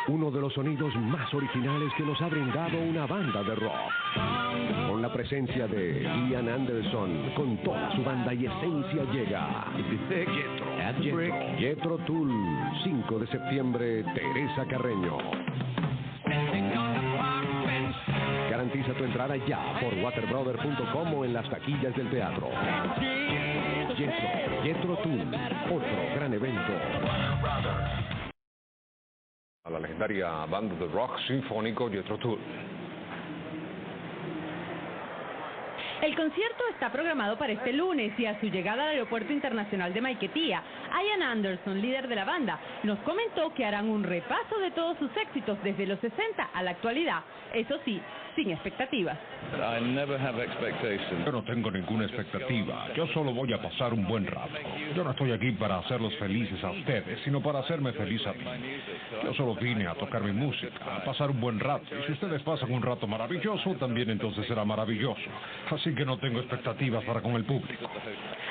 uno de los sonidos más originales que nos ha brindado una banda de rock. Con la presencia de Ian Anderson, con toda su banda y esencia llega Jethro Tull, 5 de septiembre, Teresa Carreño. Garantiza tu entrada ya por waterbrother.com o en las taquillas del teatro. Jethro Tull, otro gran evento. A la legendaria banda de rock sinfónico Jethro Tull. El concierto está programado para este lunes y a su llegada al Aeropuerto Internacional de Maiquetía, Ian Anderson, líder de la banda, nos comentó que harán un repaso de todos sus éxitos desde los 60 a la actualidad, eso sí, sin expectativas. Yo no tengo ninguna expectativa, yo solo voy a pasar un buen rato. Yo no estoy aquí para hacerlos felices a ustedes, sino para hacerme feliz a mí. Yo solo vine a tocar mi música, a pasar un buen rato, y si ustedes pasan un rato maravilloso, también entonces será maravilloso. Así que no tengo expectativas para con el público.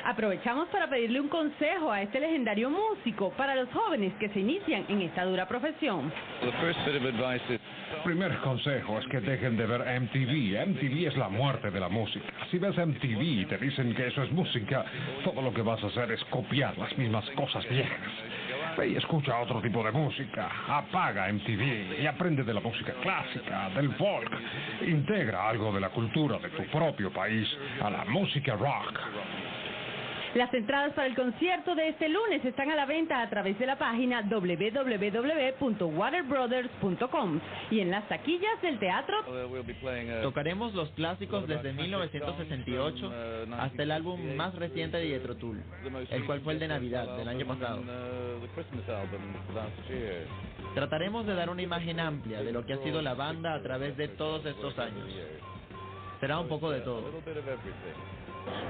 Aprovechamos para pedirle un consejo a este legendario músico para los jóvenes que se inician en esta dura profesión. El primer consejo es que dejen de ver MTV. MTV es la muerte de la música. Si ves MTV y te dicen que eso es música, todo lo que vas a hacer es copiar las mismas cosas viejas. Ve y escucha otro tipo de música. Apaga MTV y aprende de la música clásica, del folk. Integra algo de la cultura de tu propio país a la música rock. Las entradas para el concierto de este lunes están a la venta a través de la página www.waterbrothers.com y en las taquillas del teatro. Tocaremos los clásicos desde 1968 hasta el álbum más reciente de Jethro Tull, el cual fue el de Navidad del año pasado. Trataremos de dar una imagen amplia de lo que ha sido la banda a través de todos estos años. Será un poco de todo.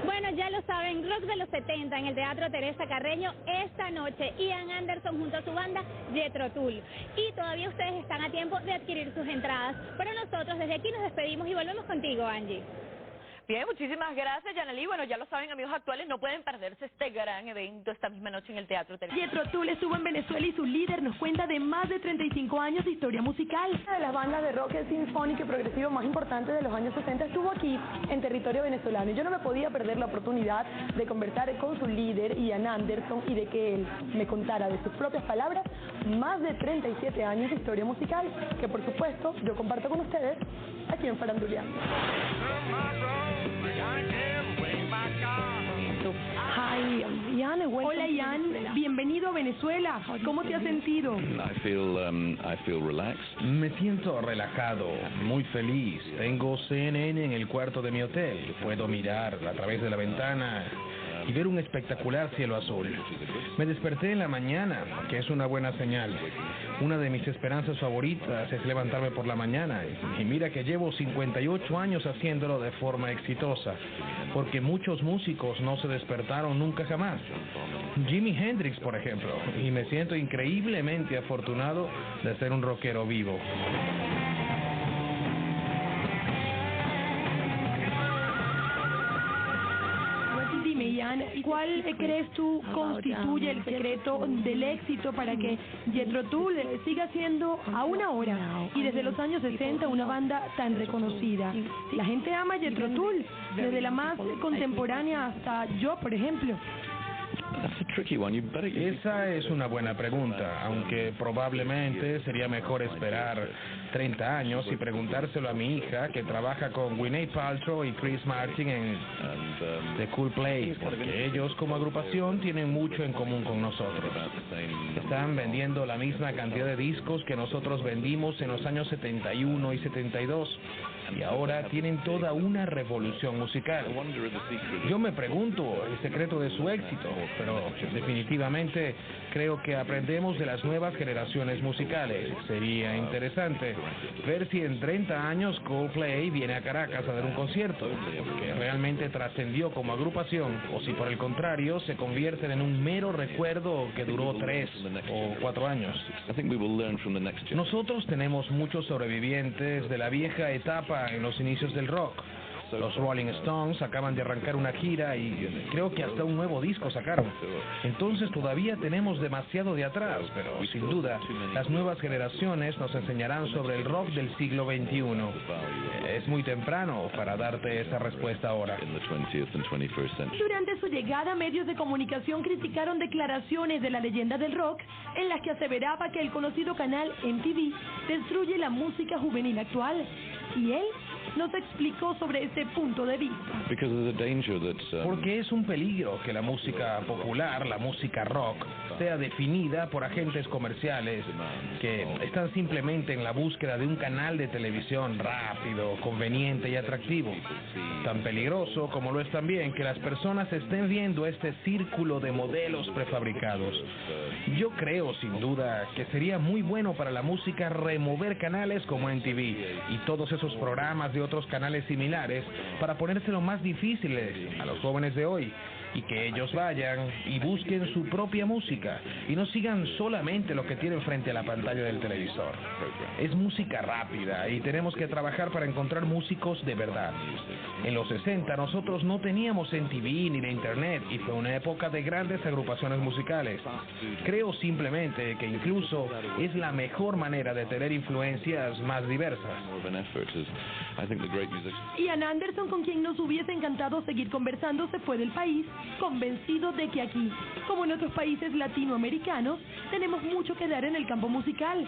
Bueno, ya lo saben, rock de los 70 en el Teatro Teresa Carreño esta noche. Ian Anderson junto a su banda Jethro Tull. Y todavía ustedes están a tiempo de adquirir sus entradas. Pero nosotros desde aquí nos despedimos y volvemos contigo, Angie. Bien, muchísimas gracias, Yaneli. Bueno, ya lo saben, amigos actuales, no pueden perderse este gran evento esta misma noche en el Teatro Teresa. Jethro Tull estuvo en Venezuela y su líder nos cuenta de más de 35 años de historia musical. Una de las bandas de rock sinfónico y progresivo más importantes de los años 60 estuvo aquí en territorio venezolano. Y yo no me podía perder la oportunidad de conversar con su líder, Ian Anderson, y de que él me contara de sus propias palabras más de 37 años de historia musical, que por supuesto yo comparto con ustedes aquí en Faranduleando. Hola Ian, bienvenido a Venezuela. ¿Cómo te has sentido? Me siento relajado, muy feliz. Tengo CNN en el cuarto de mi hotel. Puedo mirar a través de la ventana y ver un espectacular cielo azul. Me desperté en la mañana, que es una buena señal. Una de mis esperanzas favoritas es levantarme por la mañana. Y mira que llevo 58 años haciéndolo de forma exitosa, porque muchos músicos no se despertaron nunca jamás. Jimi Hendrix, por ejemplo. Y me siento increíblemente afortunado de ser un rockero vivo. ¿Cuál crees tú constituye el secreto del éxito para que Jethro Tull siga siendo aún ahora y desde los años 60 una banda tan reconocida? La gente ama a Jethro Tull, desde la más contemporánea hasta yo, por ejemplo. Esa es una buena pregunta, aunque probablemente sería mejor esperar 30 años y preguntárselo a mi hija, que trabaja con Gwyneth Paltrow y Chris Martin en The Cool Place, porque ellos como agrupación tienen mucho en común con nosotros. Están vendiendo la misma cantidad de discos que nosotros vendimos en los años 71 y 72. Y ahora tienen toda una revolución musical. Yo me pregunto el secreto de su éxito, pero definitivamente creo que aprendemos de las nuevas generaciones musicales. Sería interesante ver si en 30 años Coldplay viene a Caracas a dar un concierto, que realmente trascendió como agrupación, o si por el contrario se convierten en un mero recuerdo que duró 3 o 4 años. Nosotros tenemos muchos sobrevivientes de la vieja etapa en los inicios del rock. Los Rolling Stones acaban de arrancar una gira y creo que hasta un nuevo disco sacaron. Entonces todavía tenemos demasiado de atrás, pero sin duda las nuevas generaciones nos enseñarán sobre el rock del siglo XXI. Es muy temprano para darte esa respuesta ahora. Durante su llegada, medios de comunicación criticaron declaraciones de la leyenda del rock en las que aseveraba que el conocido canal MTV destruye la música juvenil actual. Y él nos explicó sobre este punto de vista. Porque es un peligro que la música popular, la música rock, sea definida por agentes comerciales que están simplemente en la búsqueda de un canal de televisión rápido, conveniente y atractivo. Tan peligroso como lo es también que las personas estén viendo este círculo de modelos prefabricados. Yo creo, sin duda, que sería muy bueno para la música remover canales como MTV y todos esos programas de otros canales similares para ponérselo más difíciles a los jóvenes de hoy y que ellos vayan y busquen su propia música y no sigan solamente lo que tienen frente a la pantalla del televisor. Es música rápida y tenemos que trabajar para encontrar músicos de verdad. En los 60 nosotros no teníamos MTV ni de internet y fue una época de grandes agrupaciones musicales. Creo simplemente que incluso es la mejor manera de tener influencias más diversas. Ian Anderson, con quien nos hubiese encantado seguir conversando, se fue del país, convencido de que aquí, como en otros países latinoamericanos, tenemos mucho que dar en el campo musical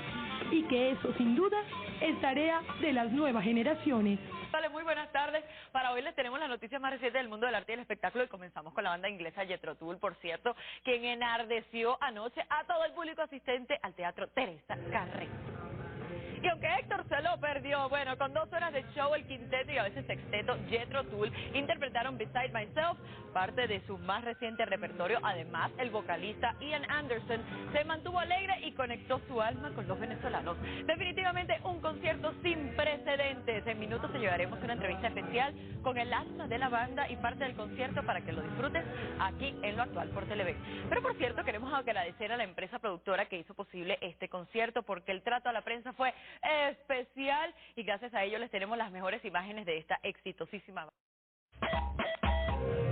y que eso, sin duda, es tarea de las nuevas generaciones. Vale, muy buenas tardes. Para hoy les tenemos las noticias más recientes del mundo del arte y el espectáculo y comenzamos con la banda inglesa Jethro Tull, por cierto, quien enardeció anoche a todo el público asistente al Teatro Teresa Carreño. Y aunque Héctor se lo perdió, bueno, con 2 horas de show, el quinteto y a veces sexteto Jethro Tull interpretaron Beside Myself, parte de su más reciente repertorio. Además, el vocalista Ian Anderson se mantuvo alegre y conectó su alma con los venezolanos. Definitivamente un concierto sin precedentes. En minutos te llevaremos una entrevista especial con el alma de la banda y parte del concierto para que lo disfrutes aquí en Lo Actual por Televen. Pero por cierto, queremos agradecer a la empresa productora que hizo posible este concierto, porque el trato a la prensa fue especial y gracias a ello les tenemos las mejores imágenes de esta exitosísima banda.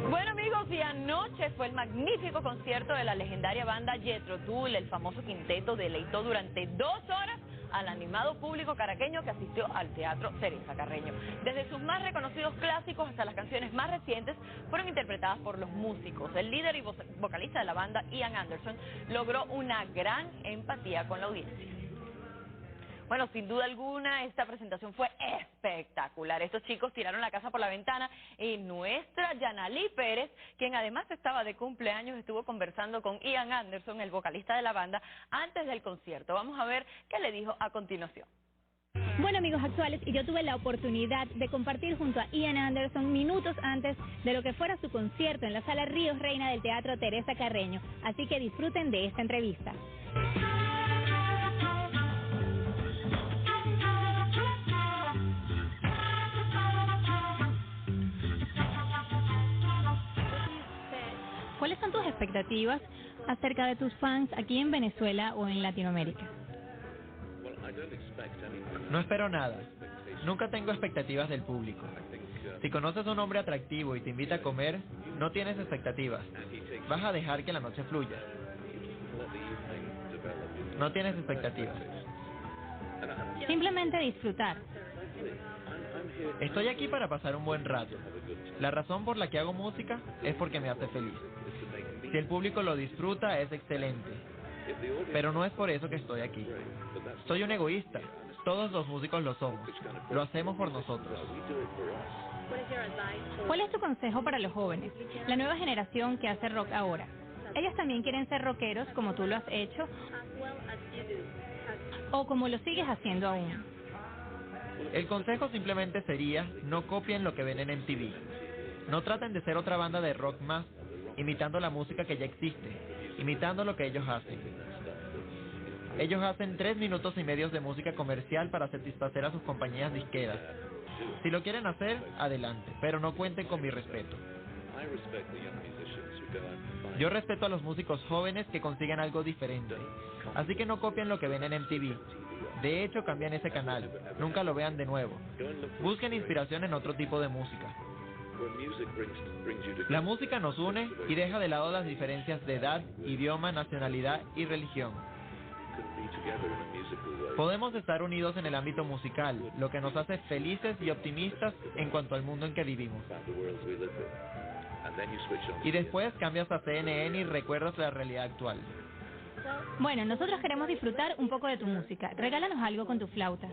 Bueno amigos, y anoche fue el magnífico concierto de la legendaria banda Jethro Tull. El famoso quinteto deleitó durante 2 horas al animado público caraqueño que asistió al Teatro Teresa Carreño. Desde sus más reconocidos clásicos hasta las canciones más recientes fueron interpretadas por los músicos. El líder y vocalista de la banda, Ian Anderson, logró una gran empatía con la audiencia. Bueno, sin duda alguna, esta presentación fue espectacular. Estos chicos tiraron la casa por la ventana y nuestra Yanalí Pérez, quien además estaba de cumpleaños, estuvo conversando con Ian Anderson, el vocalista de la banda, antes del concierto. Vamos a ver qué le dijo a continuación. Bueno amigos actuales, y yo tuve la oportunidad de compartir junto a Ian Anderson minutos antes de lo que fuera su concierto en la Sala Ríos Reina del Teatro Teresa Carreño. Así que disfruten de esta entrevista. ¿Cuáles son tus expectativas acerca de tus fans aquí en Venezuela o en Latinoamérica? No espero nada. Nunca tengo expectativas del público. Si conoces a un hombre atractivo y te invita a comer, no tienes expectativas. Vas a dejar que la noche fluya. No tienes expectativas. Simplemente disfrutar. Estoy aquí para pasar un buen rato. La razón por la que hago música es porque me hace feliz. Si el público lo disfruta, es excelente. Pero no es por eso que estoy aquí. Soy un egoísta. Todos los músicos lo somos. Lo hacemos por nosotros. ¿Cuál es tu consejo para los jóvenes, la nueva generación que hace rock ahora? ¿Ellos también quieren ser rockeros como tú lo has hecho? ¿O como lo sigues haciendo aún? El consejo simplemente sería, no copien lo que ven en MTV. No traten de ser otra banda de rock más, imitando la música que ya existe, imitando lo que ellos hacen. Ellos hacen 3 minutos y medio de música comercial para satisfacer a sus compañías disqueras. Si lo quieren hacer, adelante, pero no cuenten con mi respeto. Yo respeto a los músicos jóvenes que consiguen algo diferente, así que no copien lo que ven en MTV. De hecho, cambian ese canal, nunca lo vean de nuevo. Busquen inspiración en otro tipo de música. La música nos une y deja de lado las diferencias de edad, idioma, nacionalidad y religión. Podemos estar unidos en el ámbito musical, lo que nos hace felices y optimistas en cuanto al mundo en que vivimos. Y después cambias a CNN y recuerdas la realidad actual. Bueno, nosotros queremos disfrutar un poco de tu música. Regálanos algo con tu flauta.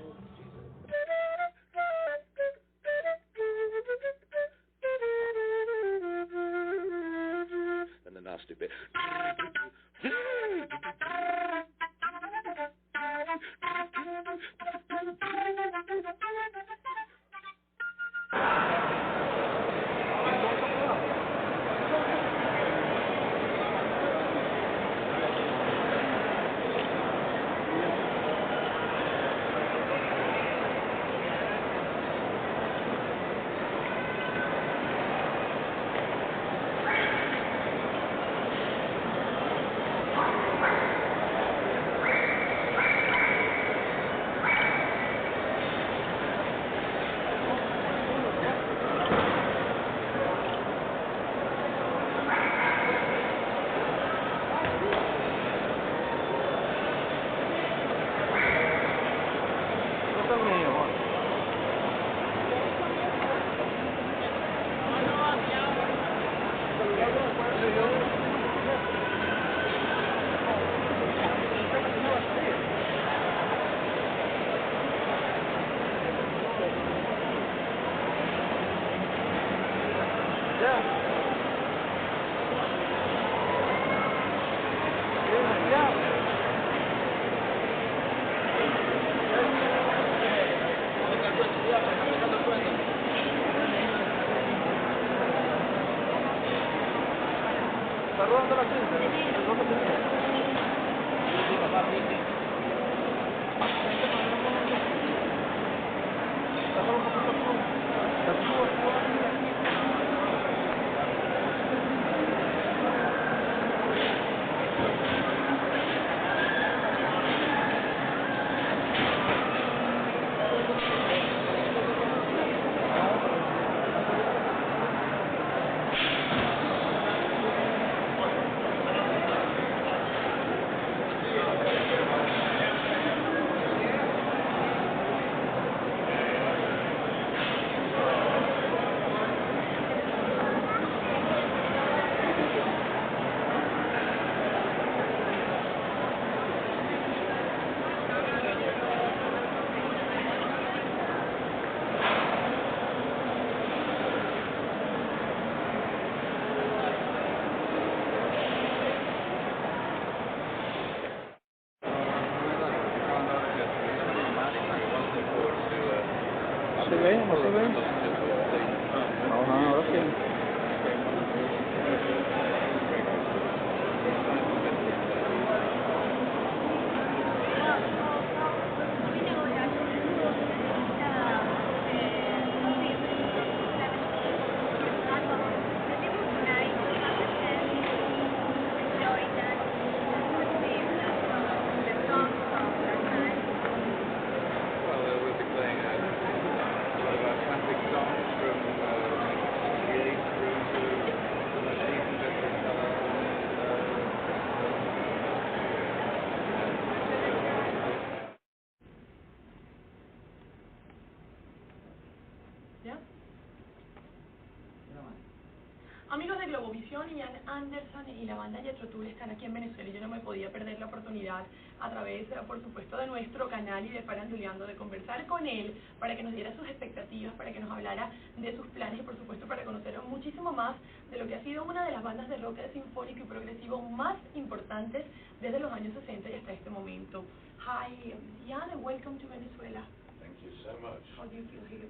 Amigos de Globovisión, Ian Anderson y la banda Jethro Tull están aquí en Venezuela y yo no me podía perder la oportunidad a través, por supuesto, de nuestro canal y de Faranduleando, de conversar con él para que nos diera sus expectativas, para que nos hablara de sus planes y, por supuesto, para conocer muchísimo más de lo que ha sido una de las bandas de rock sinfónico y progresivo más importantes desde los años 60 y hasta este momento. Hi, Ian, and welcome to Venezuela. Thank you so much. How do you feel here?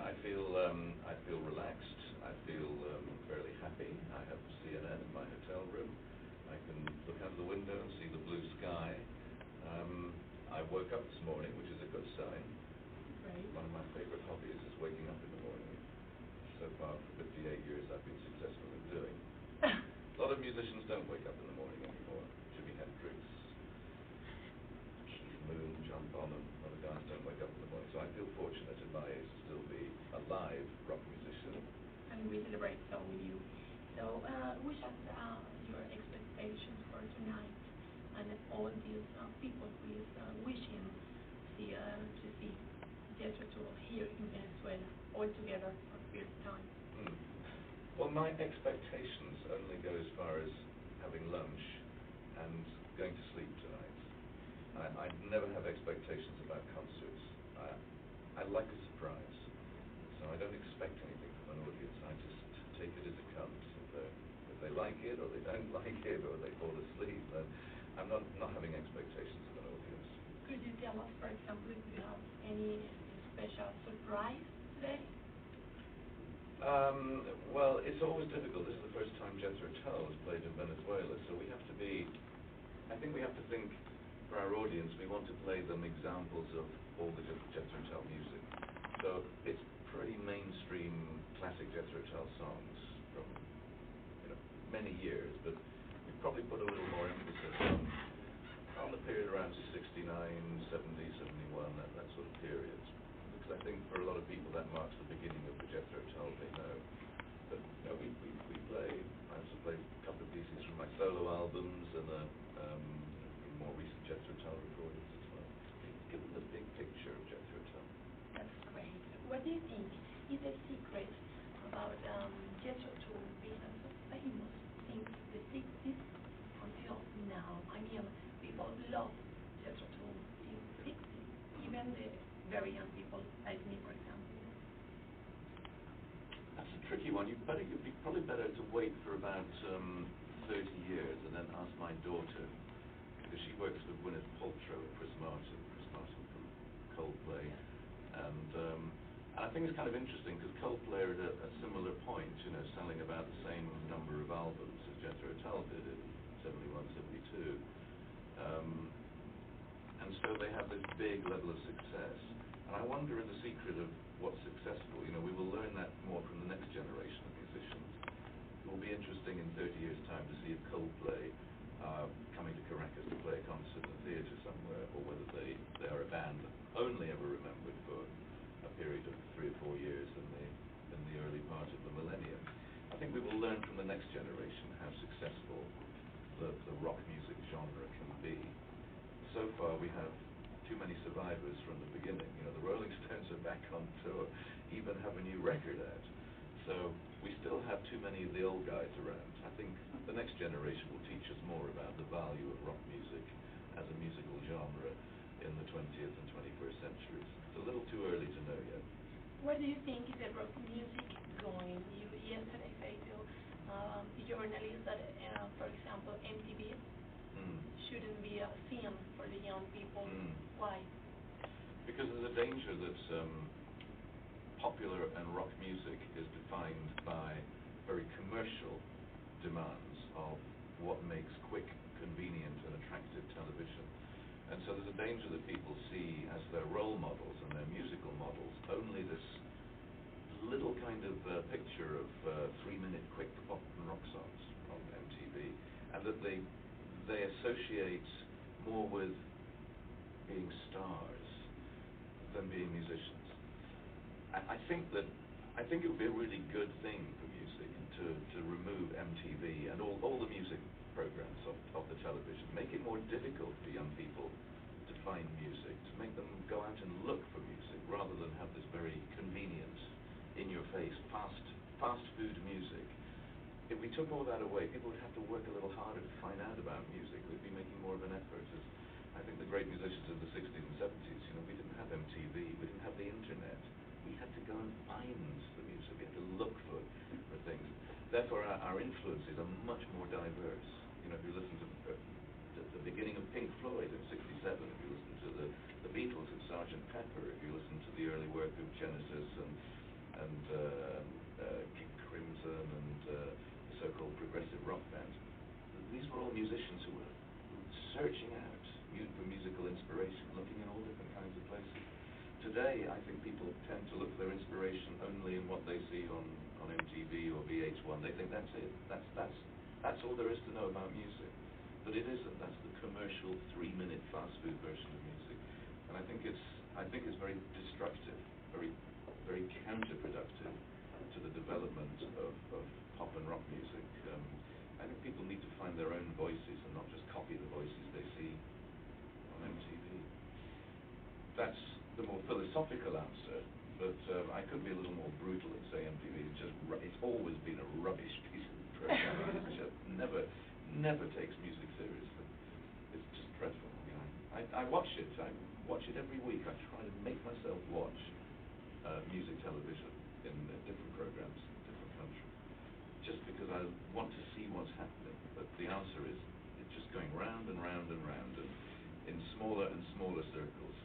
I feel relaxed. I feel fairly happy. I have CNN in my hotel room. I can look out the window and see the blue sky. I woke up this morning, which is a good sign. Right. One of my favorite hobbies is waking up in the morning. So far, for 58 years, I've been successful in doing. A lot of musicians don't wake up in the morning anymore. Jimi Hendrix, Keith Moon, John Bonham, other guys don't wake up in the morning. So I feel fortunate at my age to still be a live rock musician. and we celebrate so with you. So we just your expectations for tonight, and all these people who is wishing to see Jethro Tull here in Venezuela all together for the first time. Well, my expectations only go as far as having lunch and going to sleep tonight. I never have expectations about concerts. I like a surprise, so I don't expect anything from an audience. I just take it as it comes. If they like it, or they don't like it, or they fall asleep, then I'm not having expectations of an audience. Could you tell us, for example, if you have any special surprise today? Well, it's always difficult. This is the first time Jethro Tull has played in Venezuela, so I think we have to think, for our audience, we want to play them examples of all the Jethro Tull music. So it's pretty mainstream classic Jethro Tull songs from many years, but we probably put a little more emphasis on the period around 69, 70, 71, that sort of period. Because I think for a lot of people that marks the beginning of the Jethro Tull they know. But we play, I also play a couple of pieces from my solo albums and more recent Jethro Tull recordings as well. Give them the big picture of Jethro Tull. That's great. What do you think is the secret about Jethro Tull being so famous since the 60s until now? I mean, people love Jethro Tull since the 60s, even the very young people like me, for example. That's a tricky one. You'd be probably better to wait for about 30 years and then ask my daughter, because she works with Gwyneth Paltrow and Chris Martin from Coldplay, and I think it's kind of interesting because Coldplay are at a similar point, selling about the same number of albums as Jethro Tull did in 71, 72, and so they have this big level of success. And I wonder in the secret of what's successful. We will learn that more from the next generation of musicians. It will be interesting in 30 years' time to see if Coldplay are coming to Caracas to play a concert in a theatre somewhere, or whether they are a band only ever remembered for a period of 3 or 4 years in the early part of the millennium. I think we will learn from the next generation how successful the rock music genre can be. So far, we have too many survivors from the beginning. The Rolling Stones are back on tour, even have a new record out. So we still have too many of the old guys around. I think the next generation will teach us more about the value of rock music as a musical genre in the 20th and 21st centuries. It's a little too early to know yet. Where do you think is the rock music going? You yesterday said to journalists that, for example, MTV shouldn't be a film for the young people. Why? Because there's a danger that popular and rock music is defined by very commercial demands of what makes quick, convenient and attractive television. And so there's a danger that people see as their role models and their musical models only this little kind of picture of 3-minute quick pop and rock songs on MTV, and that they associate more with being stars than being musicians. I think it would be a really good thing for music to remove MTV and all the music programs of the television, make it more difficult for young people to find music, to make them go out and look for music rather than have this very convenient, in-your-face, fast food music. If we took all that away, people would have to work a little harder to find out about music. We'd be making more of an effort. As I think the great musicians of the 60s and 70s, we didn't have MTV, we didn't have the internet. We had to go and find the music. We had to look for things. Therefore, our influences are much more diverse. If you listen to the beginning of Pink Floyd in '67, if you listen to the Beatles and Sgt. Pepper, if you listen to the early work of Genesis and King Crimson and the so-called progressive rock bands, these were all musicians who were searching out for musical inspiration, looking in all different kinds of places. Today, I think people tend to look for their inspiration only in what they see on MTV or VH1. They think that's it. That's all there is to know about music. But it isn't. That's the commercial 3-minute fast food version of music. And I think it's very destructive, very, very counterproductive to the development of pop and rock music. I think people need to find their own voices and not just copy the voices they see on MTV. That's the more philosophical answer, but I could be a little more brutal and say MTV is just, it's always been a rubbish piece of programming. It just never takes music seriously. It's just dreadful. You know, I watch it. I watch it every week. I try to make myself watch music television in different programs, different countries, just because I want to see what's happening. But the answer is, it's just going round and round and round, and in smaller and smaller circles.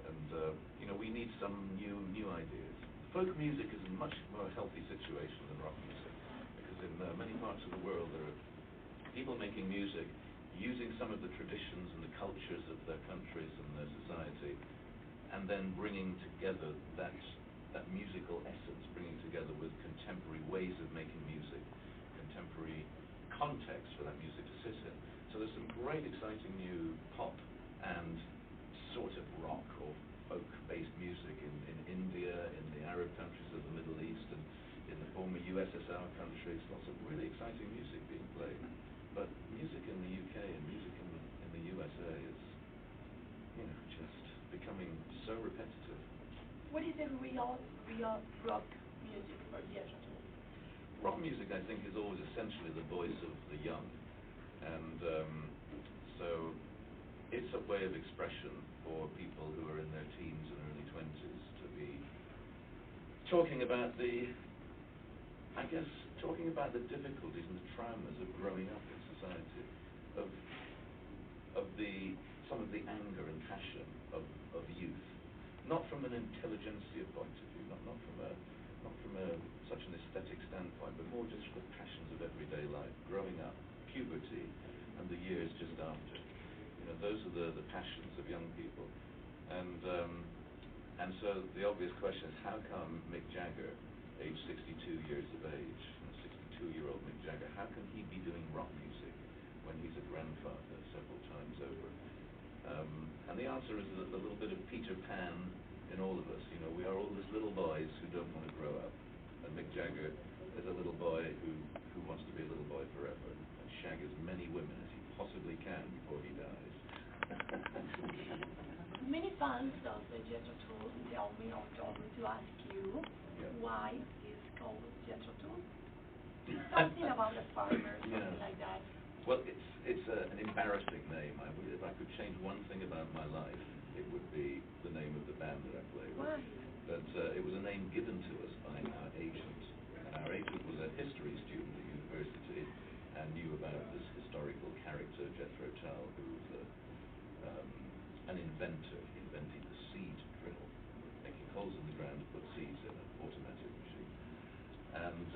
And you know, we need some new ideas. Folk music is a much more healthy situation than rock music, because in many parts of the world there are people making music using some of the traditions and the cultures of their countries and their society, and then bringing together that musical essence, bringing together with contemporary ways of making music, contemporary context for that music to sit in. So there's some great exciting new pop and sort of rock or folk-based music in India, in the Arab countries of the Middle East, and in the former USSR countries. Lots of really exciting music being played. But music in the UK and music in the USA is, you know, just becoming so repetitive. What is the real rock music for Jethro Tull? Rock music, I think, is always essentially the voice of the young, and so it's a way of expression for people who are in their teens and early 20s to be talking about the difficulties and the traumas of growing up in society, of some of the anger and passion of youth, not from an intelligentsia point of view, not from such an aesthetic standpoint, but more just the passions of everyday life, growing up, puberty, and the years just after. You know, those are the passions of young people, and so the obvious question is, how come Mick Jagger, age 62 years of age, 62-year-old Mick Jagger, how can he be doing rock music when he's a grandfather several times over? And the answer is a little bit of Peter Pan in all of us. You know, we are all these little boys who don't want to grow up, and Mick Jagger is a little boy who wants to be a little boy forever and shag as many women as he possibly can before he dies. Many fans of Jethro Tull told me to ask you why it's called Jethro Tull. Something about a farmer, something like that. Well, it's an embarrassing name. If I could change one thing about my life, it would be the name of the band that I play with. Why? But it was a name given to us by our agent, and our agent was a history student at university and knew about this historical character, Jethro Tull, who was an inventor. He invented the seed drill, making holes in the ground to put seeds in an automatic machine. And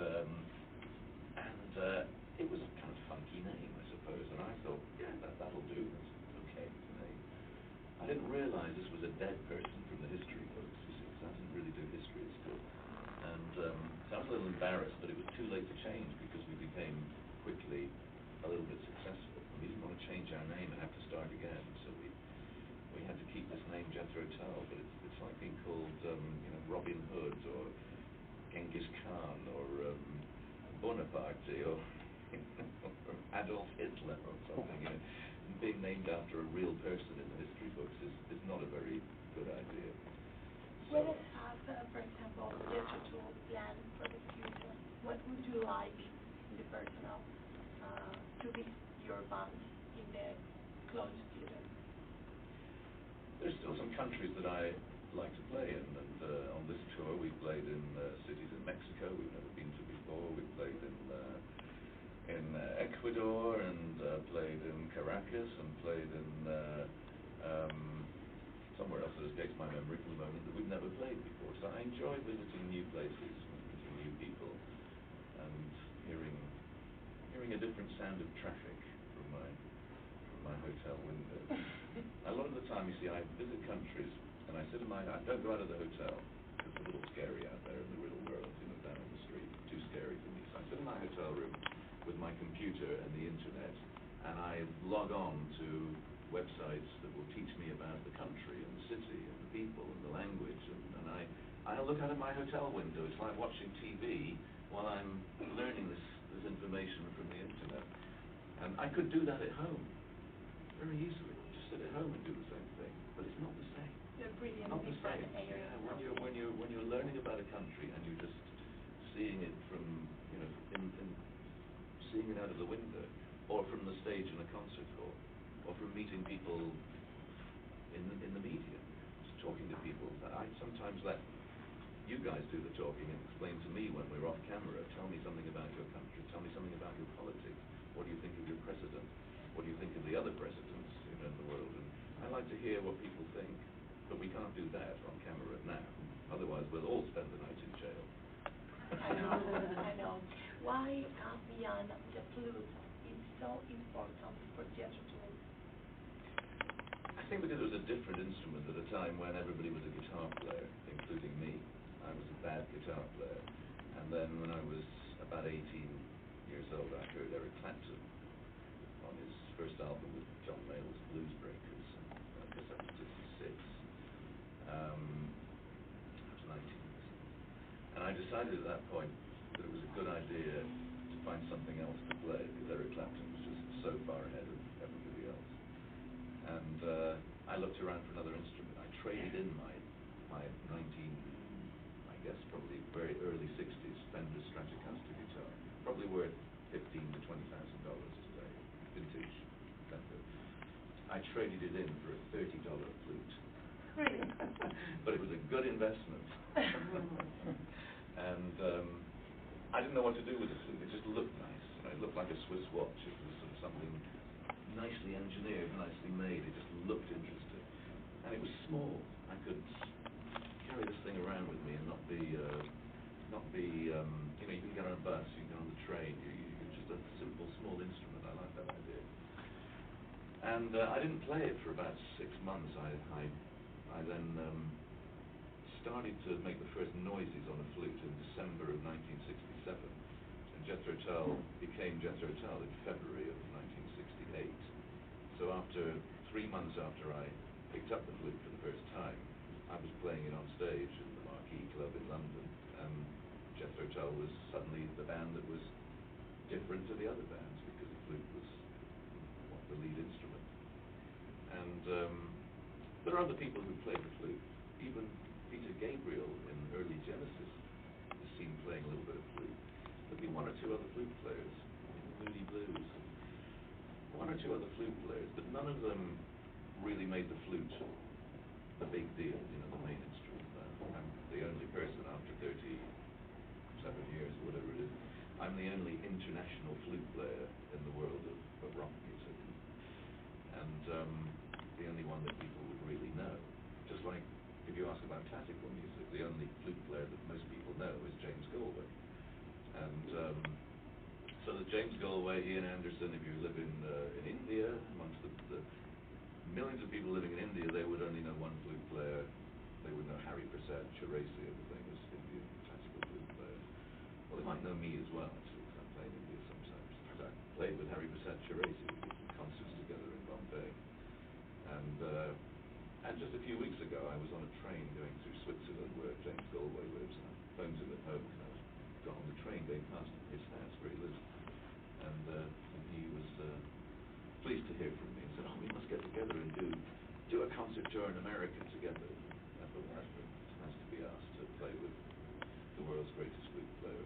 it was a kind of funky name, I suppose, and I thought, yeah, that'll do. That's okay name. I didn't realize this was a dead person from the history books, you see, because I didn't really do history at school. And so I was a little embarrassed, but it was too late to change because we became quickly a little bit successful. And we didn't want to change our name and have to start again, so we had to keep this name Jethro Tull, but it's like being called Robin Hood or Genghis Khan or Bonaparte or Adolf Hitler or something. You know, being named after a real person in the history books is not a very good idea. So, What have, for example, Jethro Tull plan for the future? What would you like in the personal to be your band in the close future? There's still some countries that I like to play in, and on this tour we played in cities in Mexico we've never been to before. We played in Ecuador and played in Caracas and played in somewhere else that escapes my memory for the moment that we've never played before. So I enjoy visiting new places, meeting new people, and hearing a different sound of traffic from my hotel window. A lot of the time, you see, I visit countries and I don't go out of the hotel. It's a little scary out there in the real world, you know, down on the street. Too scary for me. So I sit in my hotel room with my computer and the internet, and I log on to websites that will teach me about the country and the city and the people and the language, and I I'll look out of my hotel window. It's like watching TV while I'm learning this information from the internet. And I could do that at home very easily. Just sit at home and do the same thing, but it's not the same. You're brilliant. Not the same. Yeah, when you're learning about a country and you're just seeing it from, you know, seeing it out of the window, or from the stage in a concert hall, or from meeting people in the media, just talking to people. I sometimes let you guys do the talking and explain to me when we're off camera. Tell me something about your country. Tell me something about your politics. What do you think of your president? What do you think of the other presidents in the world? And I like to hear what people think. But we can't do that on camera now. Otherwise, we'll all spend the night in jail. I know. Why beyond the flute is so important for Jethro Tull? I think because it was a different instrument at a time when everybody was a guitar player, including me. I was a bad guitar player. And then when I was about 18 years old, I heard Eric Clapton on his first album with John Mayall's Blues Breakers. I guess that was 56. I was 19. And I decided at that point that it was a good idea to find something else to play, because Eric Clapton was just so far ahead of everybody else. And I looked around for another instrument. I traded in my probably very early 60s Fender Stratocaster guitar, probably worth $15,000 to $20,000 today, vintage Fender. I traded it in for a $30 flute. Really? But it was a good investment. And I didn't know what to do with the flute. It just looked nice. You know, it looked like a Swiss watch. It was sort of something nicely engineered, nicely made. It just looked interesting. And it was small. I could carry this thing around with me and not be, you know, you can get on a bus, you can get on the train, it's just a simple, small instrument. I like that idea. And I didn't play it for about 6 months. I then started to make the first noises on a flute in December of 1967. And Jethro Tull became Jethro Tull in February of 1968. So after 3 months after I picked up the flute for the first time, I was playing it on stage in the Marquee Club in London, and Jethro Tull was suddenly the band that was different to the other bands, because the flute was the lead instrument. And there are other people who play the flute. Even Peter Gabriel in early Genesis is seen playing a little bit of flute. There've been 1 or 2 other flute players, Moody Blues, 1 or 2 other flute players, but none of them really made the flute the big deal, you know, the main instrument. I'm the only person after 37 years, or whatever it is, I'm the only international flute player in the world of rock music. And the only one that people would really know. Just like if you ask about classical music, the only flute player that most people know is James Galway. And so that James Galway, Ian Anderson, if you live in India, amongst the millions of people living in India, they would only know one flute player. They would know Harry Prasad, Chiresi, and the famous Indian classical flute player. Well, they might know me as well, actually, because I play in India sometimes. In fact, I played with Harry Prasad, Chiresi. We did some concerts together in Bombay. And just a few weeks ago, I was on a train going through Switzerland, where James Galway lives, and I phoned him at home, and I got on the train going past his house where he lives. And he was pleased to hear from me and said, "Oh, we must get together and do a concert tour in America together." I thought, well, that's nice to be asked to play with the world's greatest flute player.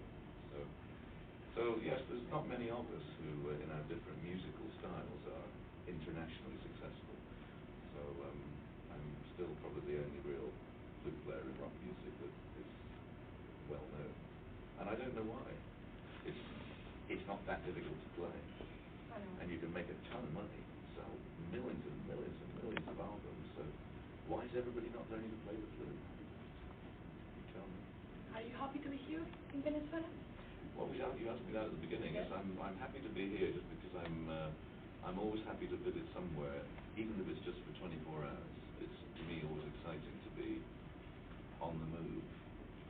So yes, there's not many of us who, in our different musical styles, are internationally successful. So I'm still probably the only real flute player in rock music that is well known, and I don't know why. It's not that difficult to play. And you can make a ton of money, sell millions and millions and millions of albums. So why is everybody not learning to play the flute? You tell me. Are you happy to be here in Venezuela? Well, you asked me that at the beginning. Yes, I'm happy to be here just because I'm always happy to visit somewhere, even if it's just for 24 hours. It's to me always exciting to be on the move,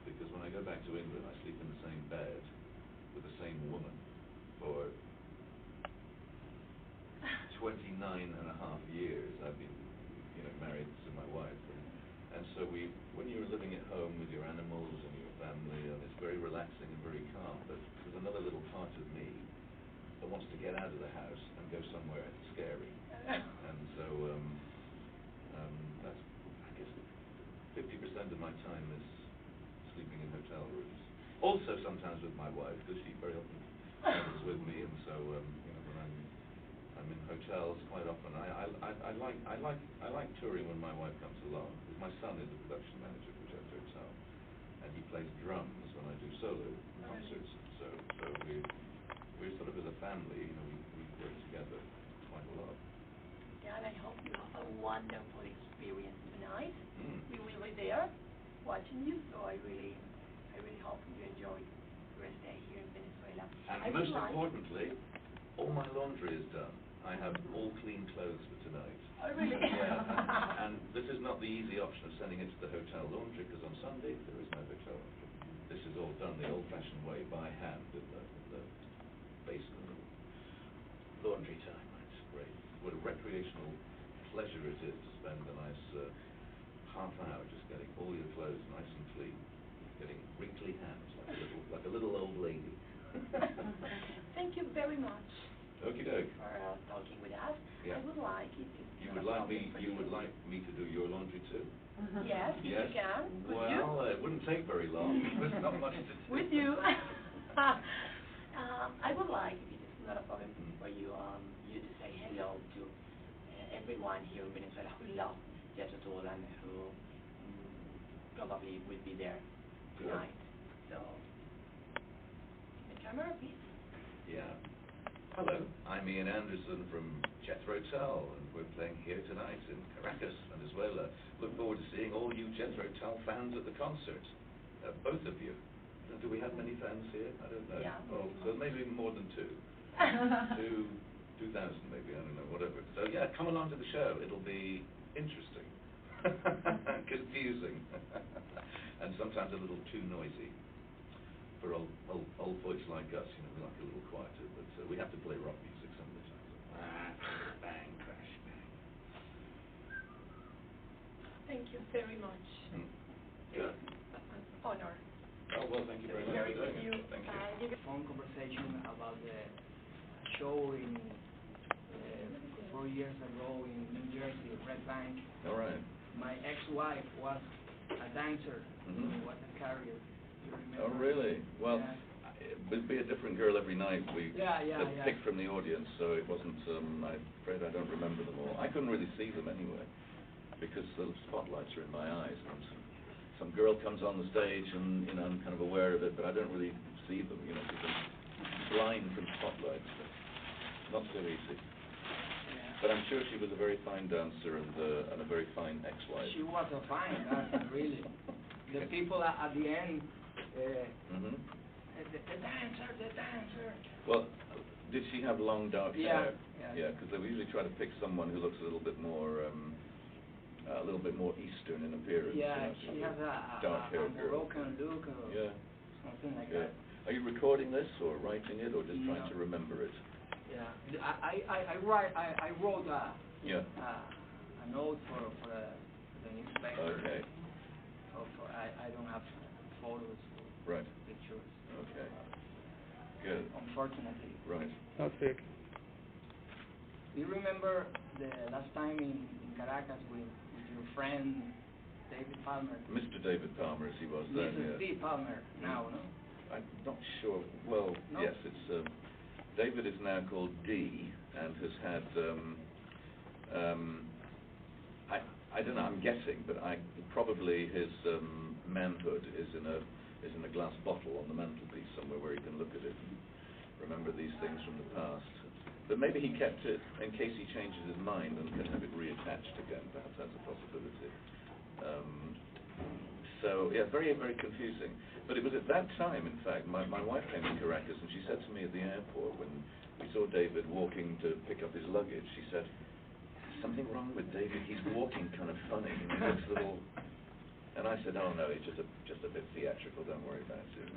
because when I go back to England, I sleep in the same bed with the same woman for 29 and a half years. I've been, married to my wife, and so when you're living at home with your animals relaxing and very calm, but there's another little part of me that wants to get out of the house and go somewhere scary. And so that's, I guess, 50% of my time is sleeping in hotel rooms. Also sometimes with my wife, because she very often travels with me, and so you know, when I'm in hotels quite often. I like touring when my wife comes along. My son is the production manager for Jethro Tull, and he plays drums when I do solo concerts. So we're sort of as a family, you know, we work together quite a lot. Yeah, and I hope you have a wonderful experience tonight. We will be there watching you, so I really hope you enjoy your stay here in Venezuela. And most importantly, all my laundry is done. I have all clean clothes for tonight. Oh, really? Yeah. And this is not the easy option of sending it to the hotel laundry, because on Sunday there is no hotel laundry. This is all done the old-fashioned way, by hand, in the basement. Laundry time, it's great. What a recreational pleasure it is to spend a nice half hour just getting all your clothes nice and clean, getting wrinkly hands like a little old lady. Thank you very much. Okie doke. For talking with us. Yeah. I would like it. You would like me to do your laundry too? Yes, if Yes. you can. Well, it wouldn't take very long. There's not much to do. With you. I would like, if it's not a problem for you, you to say hello to everyone here in Venezuela who loves Jethro Tull and who probably will be there tonight. So, the camera, please. Yeah. Hello, I'm Ian Anderson from Jethro Tull, and we're playing here tonight in Caracas, Venezuela. Look forward to seeing all you Jethro Tull fans at the concert. Both of you. Do we have many fans here? I don't know. Yeah. Oh, so maybe more than 2. 2,000 maybe, I don't know, whatever. So yeah, come along to the show. It'll be interesting. Confusing. And sometimes a little too noisy. For old folks like us, you know, we like a little quieter, but we have to play rock music some of the time. Bang, crash, bang. Thank you very much. Good. An honor. Oh, well, thank you very much. Very good. Thank you. Phone conversation about the show in 4 years ago in New Jersey, Red Bank. All right. My ex-wife was a dancer, was a carrier. Oh, really? Well, it would be a different girl every night. We picked from the audience, so it wasn't, I'm afraid I don't remember them all. I couldn't really see them anyway, because the spotlights are in my eyes. And some girl comes on the stage and, you know, I'm kind of aware of it, but I don't really see them, you know, because I'm blind from spotlights. Not so easy. But I'm sure she was a very fine dancer and a very fine ex-wife. She was a fine dancer, really. The people at the end, the dancer. Well, did she have long dark hair? Yeah. Because they usually try to pick someone who looks a little bit more Eastern in appearance. Yeah, you know, she has a dark-haired girl. Moroccan look or something like that. Are you recording this or writing it or just trying to remember it? Yeah, I wrote a note for the newspaper. Okay. I don't have photos or pictures. Okay. Good. Unfortunately. Right. Not big. Do you remember the last time in Caracas with your friend David Palmer? Mr. David Palmer, as he was then. Mr. D. Palmer now, no? I'm not sure. Well, no? Yes, it's David is now called D and has had I don't know, I'm guessing, but probably his manhood is in a glass bottle on the mantelpiece somewhere where he can look at it and remember these things from the past. But maybe he kept it in case he changes his mind and can have it reattached again. Perhaps that's a possibility. So yeah, very, very confusing. But it was at that time, in fact, my wife came to Caracas and she said to me at the airport when we saw David walking to pick up his luggage, she said, "There's something wrong with David. He's walking kind of funny. He looks a little." And I said, "Oh no, he's just a bit theatrical. Don't worry about it."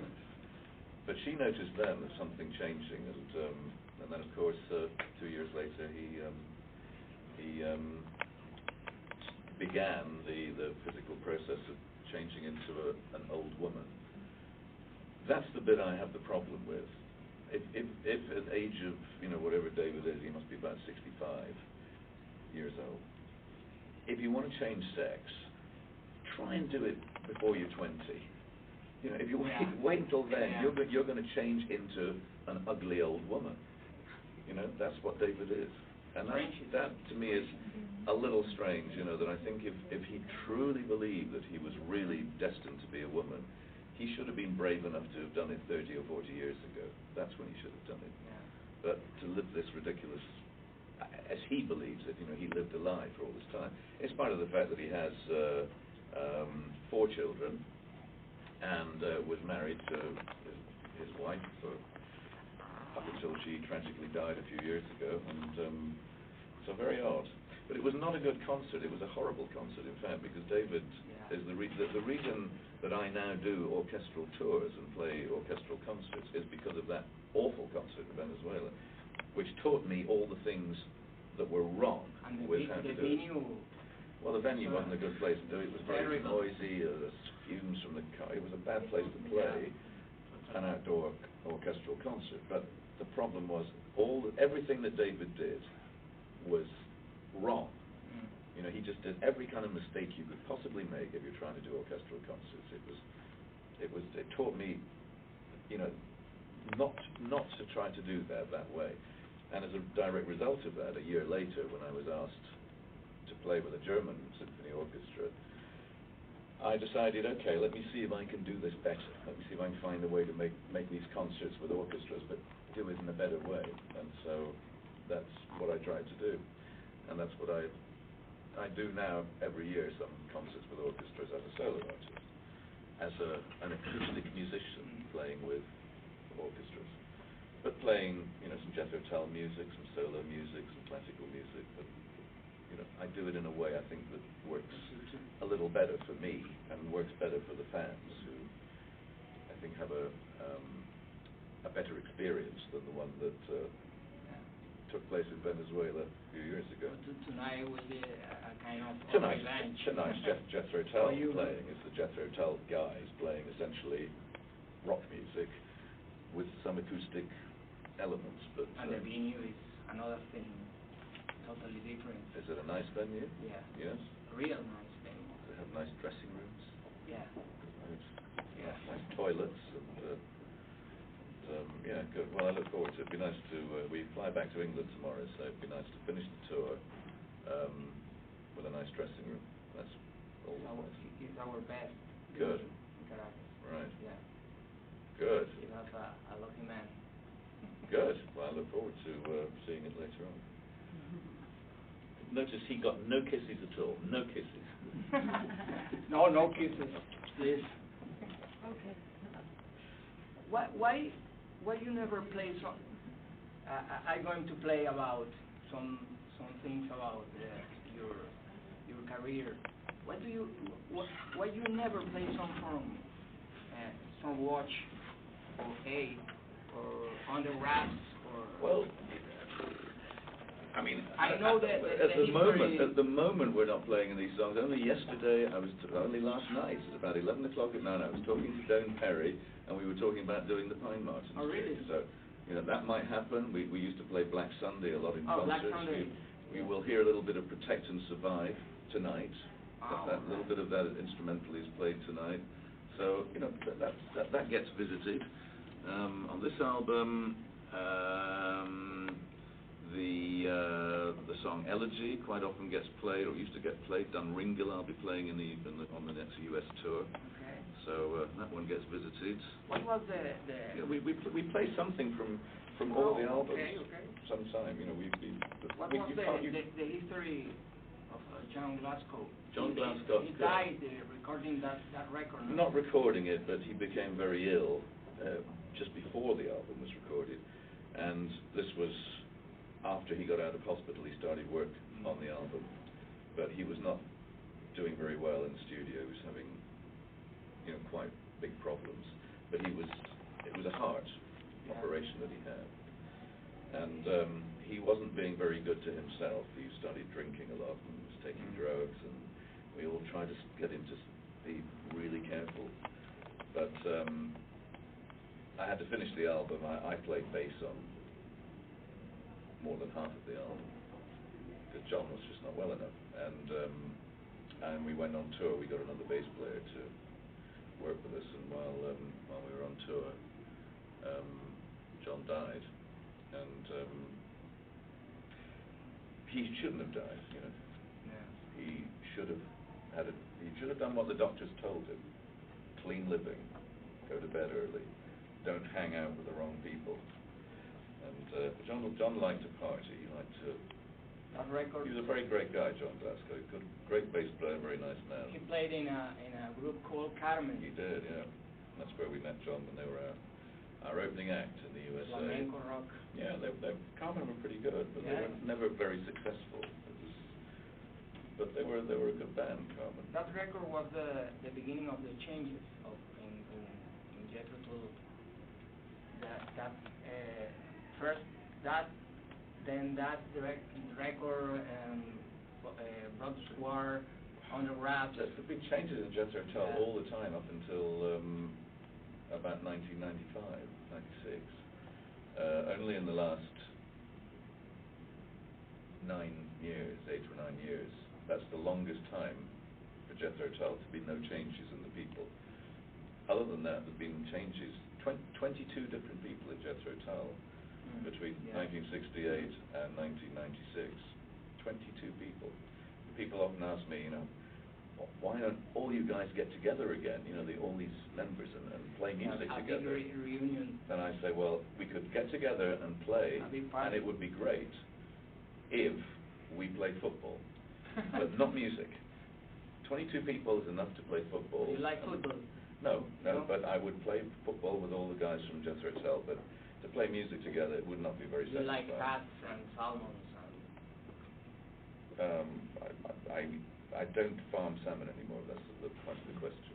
But she noticed then that something changing, and then of course 2 years later he began the physical process of changing into an old woman. that's the bit I have the problem with. If at the age of, whatever David is, he must be about 65 years old. If you want to change sex, try and do it before you're 20. If you wait until then, you're going to change into an ugly old woman. That's what David is. And that to me is a little strange, that I think if he truly believed that he was really destined to be a woman, he should have been brave enough to have done it 30 or 40 years ago. That's when he should have done it. But to live this ridiculous, as he believes it, he lived a lie for all this time. In spite of the fact that he has 4 children and was married to his wife up until she tragically died a few years ago, and so very odd. But it was not a good concert. It was a horrible concert, in fact, because David is the reason that I now do orchestral tours and play orchestral concerts is because of that awful concert in Venezuela, which taught me all the things that were wrong with how to do it. Well, the venue wasn't a good place to do it. It was very noisy. There's fumes from the car. It was a bad place to play an outdoor orchestral concert. But the problem was everything that David did was wrong. He just did every kind of mistake you could possibly make if you're trying to do orchestral concerts. It taught me, not to try to do that way. And as a direct result of that, a year later, when I was asked to play with a German symphony orchestra, I decided, okay, let me see if I can do this better. Let me see if I can find a way to make these concerts with orchestras, but do it in a better way. And so that's what I tried to do. And that's what I do now every year, some concerts with orchestras as a solo artist, as an acoustic musician playing with orchestras. But playing, some Jethro Tull music, some solo music, some classical music, but I do it in a way I think that works a little better for me and works better for the fans, who I think have a better experience than the one that took place in Venezuela a few years ago. Tonight will be a kind of revenge. Tonight's Jethro Tull playing. It's the Jethro Tull guys playing essentially rock music with some acoustic elements. But and the venue is another thing, totally different. Is it a nice venue? Yeah. Yes? A real nice venue. They have nice dressing rooms? Yeah. Nice toilets and yeah, good. Well, I look forward to it. It'd be nice to, we fly back to England tomorrow, so it'd be nice to finish the tour with a nice dressing room. That's all. It's our best. Good. Right. Yeah. Good. You have a lucky man. Good. Well, I look forward to seeing it later on. Notice he got no kisses at all. No kisses. No kisses, please. Okay. Why you never play some? I'm going to play about some things about your career. Why you never play some watch or A or on the wraps or? Well, I mean, I know that at the moment we're not playing these songs. Only yesterday, only last night, at about 11 o'clock at night, I was talking to Doan Perry, and we were talking about doing the Pine Martin. Oh, really? So, that might happen. We used to play Black Sunday a lot in concerts. Black Sunday. We will hear a little bit of Protect and Survive tonight. That little bit of that instrumental is played tonight. So, that gets visited. On this album, the song Elegy quite often gets played, or used to get played. Dun Ringle I'll be playing on the next US tour. Okay. So that one gets visited. What was the? Yeah, we play something from all the albums. Okay. Sometime, What was the history of John Glasgow? John Glasgow. He died recording that record. No? Not recording it, but he became very ill just before the album was recorded, and this was after he got out of hospital. He started work on the album, but he was not doing very well in the studio. He was having quite big problems, but it was a heart operation that he had, and he wasn't being very good to himself. He started drinking a lot and was taking drugs, and we all tried to get him to be really careful, but I had to finish the album. I played bass on more than half of the album because John was just not well enough, and we went on tour. We got another bass player to work with us, and while we were on tour, John died, and he shouldn't have died. You know, he should have done what the doctors told him: clean living, go to bed early, don't hang out with the wrong people. And John liked to party. He liked to. That record. He was a very great guy, John Glasgow. Good, great bass player, very nice man. He played in a group called Carmen. He did, yeah. That's where we met John when they were our opening act in the USA. Flamenco rock. Yeah, Carmen were pretty good, but they were never very successful. But they were a good band, Carmen. That record was the beginning of the changes in Jethro Tull. Then that record brought the Square on the rap. There's the big changes in Jethro Tull all the time up until about 1995, 96. Only in the last 8 or 9 years, that's the longest time for Jethro Tull to be no changes in the people. Other than that, there have been changes. 22 different people in Jethro Tull between 1968 and 1996. 22 people. People often ask me, why don't all you guys get together again? All these members and play music together. Reunion. And I say, well, we could get together and play, and it would be great if we played football, but not music. 22 people is enough to play football. You like football? No, but I would play football with all the guys from Jethro Tull, but to play music together, it would not be very satisfying. You like cats and salmons? I don't farm salmon anymore. That's the point of the question.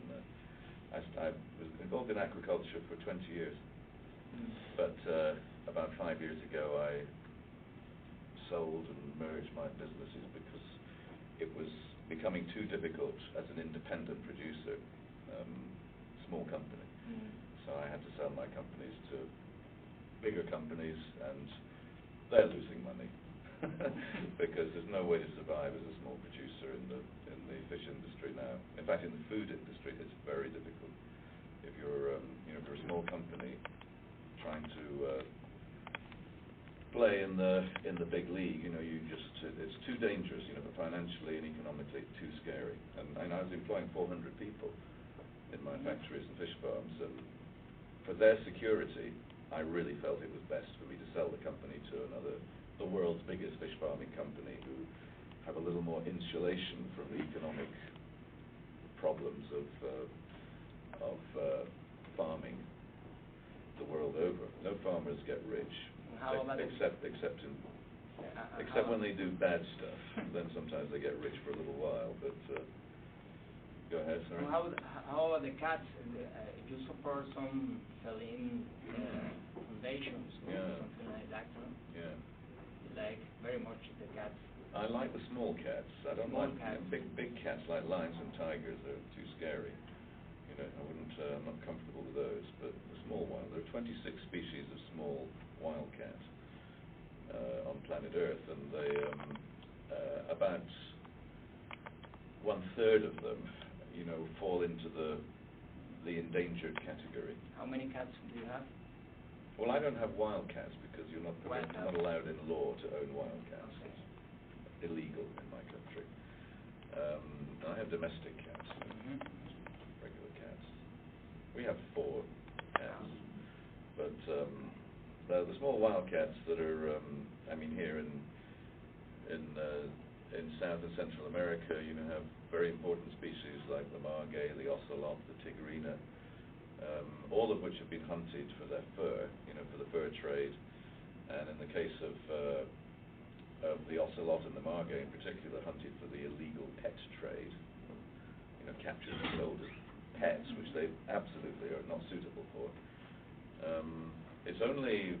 I was involved in agriculture for 20 years, but about 5 years ago, I sold and merged my businesses because it was becoming too difficult as an independent producer, small company. So I had to sell my companies to bigger companies, and they're losing money because there's no way to survive as a small producer in the fish industry now. In fact, in the food industry, it's very difficult. If you're if you're a small company trying to play in the big league, it's too dangerous, financially and economically too scary. And I was employing 400 people in my factories and fish farms, and for their security, I really felt it was best for me to sell the company to the world's biggest fish farming company, who have a little more insulation from the economic problems of farming the world over. No farmers get rich, except when they do bad stuff. Then sometimes they get rich for a little while. But go ahead, sorry. How are the cats? If you support some selling foundations or something like that, yeah. You like very much the cats. I like the small cats. I don't like big cats like lions and tigers. They're too scary. I wouldn't. I'm not comfortable with those. But the small one. There are 26 species of small wildcats on planet Earth, and they about 1/3 of them, fall into the endangered category. How many cats do you have? Well, I don't have wildcats because you're not allowed in law to own wildcats. Okay. It's illegal in my country. I have domestic cats, regular cats. We have 4 cats, but the small wildcats that are, here in South and Central America, have very important species like the margay, the ocelot, the tigrina, all of which have been hunted for their fur, for the fur trade. And in the case of the ocelot and the margay in particular, hunted for the illegal pet trade, captured and sold as pets, which they absolutely are not suitable for. It's only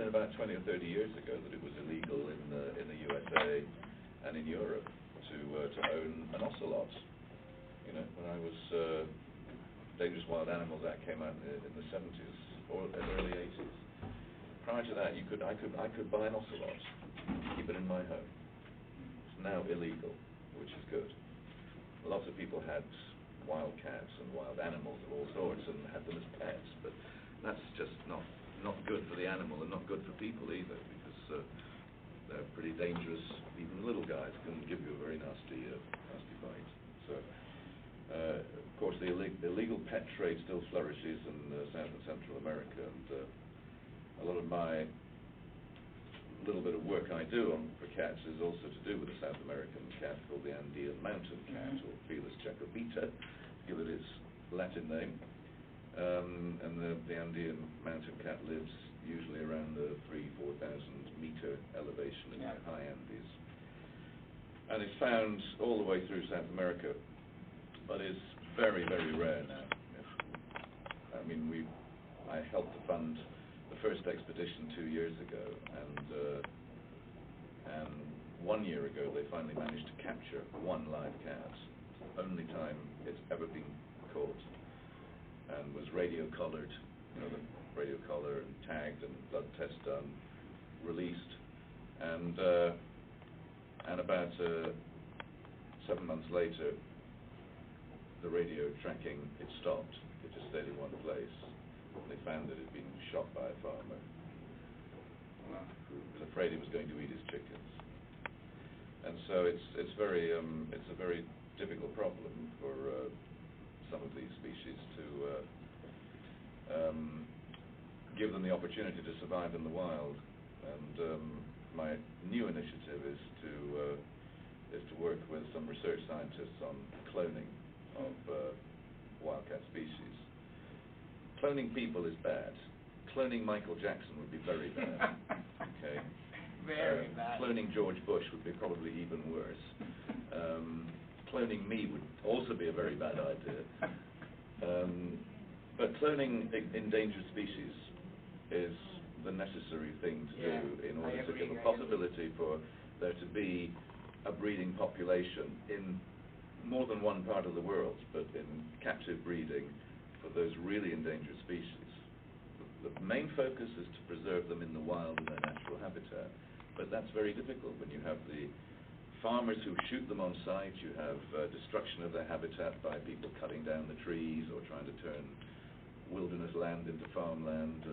about 20 or 30 years ago that it was illegal in the USA and in Europe to own an ocelot. When I was Dangerous Wild Animals Act came out in the 70s, or early 80s. Prior to that, I could buy an ocelot, keep it in my home. It's now illegal, which is good. Lots of people had wildcats and wild animals of all sorts and had them as pets, but that's just not good for the animal and not good for people either, because they're pretty dangerous. Even little guys can give you a very nasty bite. So, of course, the illegal pet trade still flourishes in South and Central America, and a lot of my little bit of work I do for cats is also to do with a South American cat called the Andean mountain cat, or Felis jacobita, to give it its Latin name. And the Andean mountain cat lives usually around the 3,000–4,000 meter elevation in the high Andes, and is found all the way through South America, but is very, very rare now. I mean, I helped to fund the first expedition 2 years ago, and 1 year ago they finally managed to capture one live cat, only time it's ever been caught, and was radio collared, the radio collar, and tagged, and blood test done, released, and about 7 months later, the radio tracking, it stopped. It just stayed in one place. They found that it had been shot by a farmer who was afraid he was going to eat his chickens. And so it's a very difficult problem for some of these species to give them the opportunity to survive in the wild. And my new initiative is to work with some research scientists on cloning of wildcat species. Cloning people is bad. Cloning Michael Jackson would be very bad. Okay. Very bad. Cloning George Bush would be probably even worse. Cloning me would also be a very bad idea. But cloning endangered species is the necessary thing to do in order to give a possibility for there to be a breeding population in more than one part of the world, but in captive breeding for those really endangered species. The main focus is to preserve them in the wild in their natural habitat, but that's very difficult when you have the farmers who shoot them on site, you have destruction of their habitat by people cutting down the trees or trying to turn wilderness land into farmland.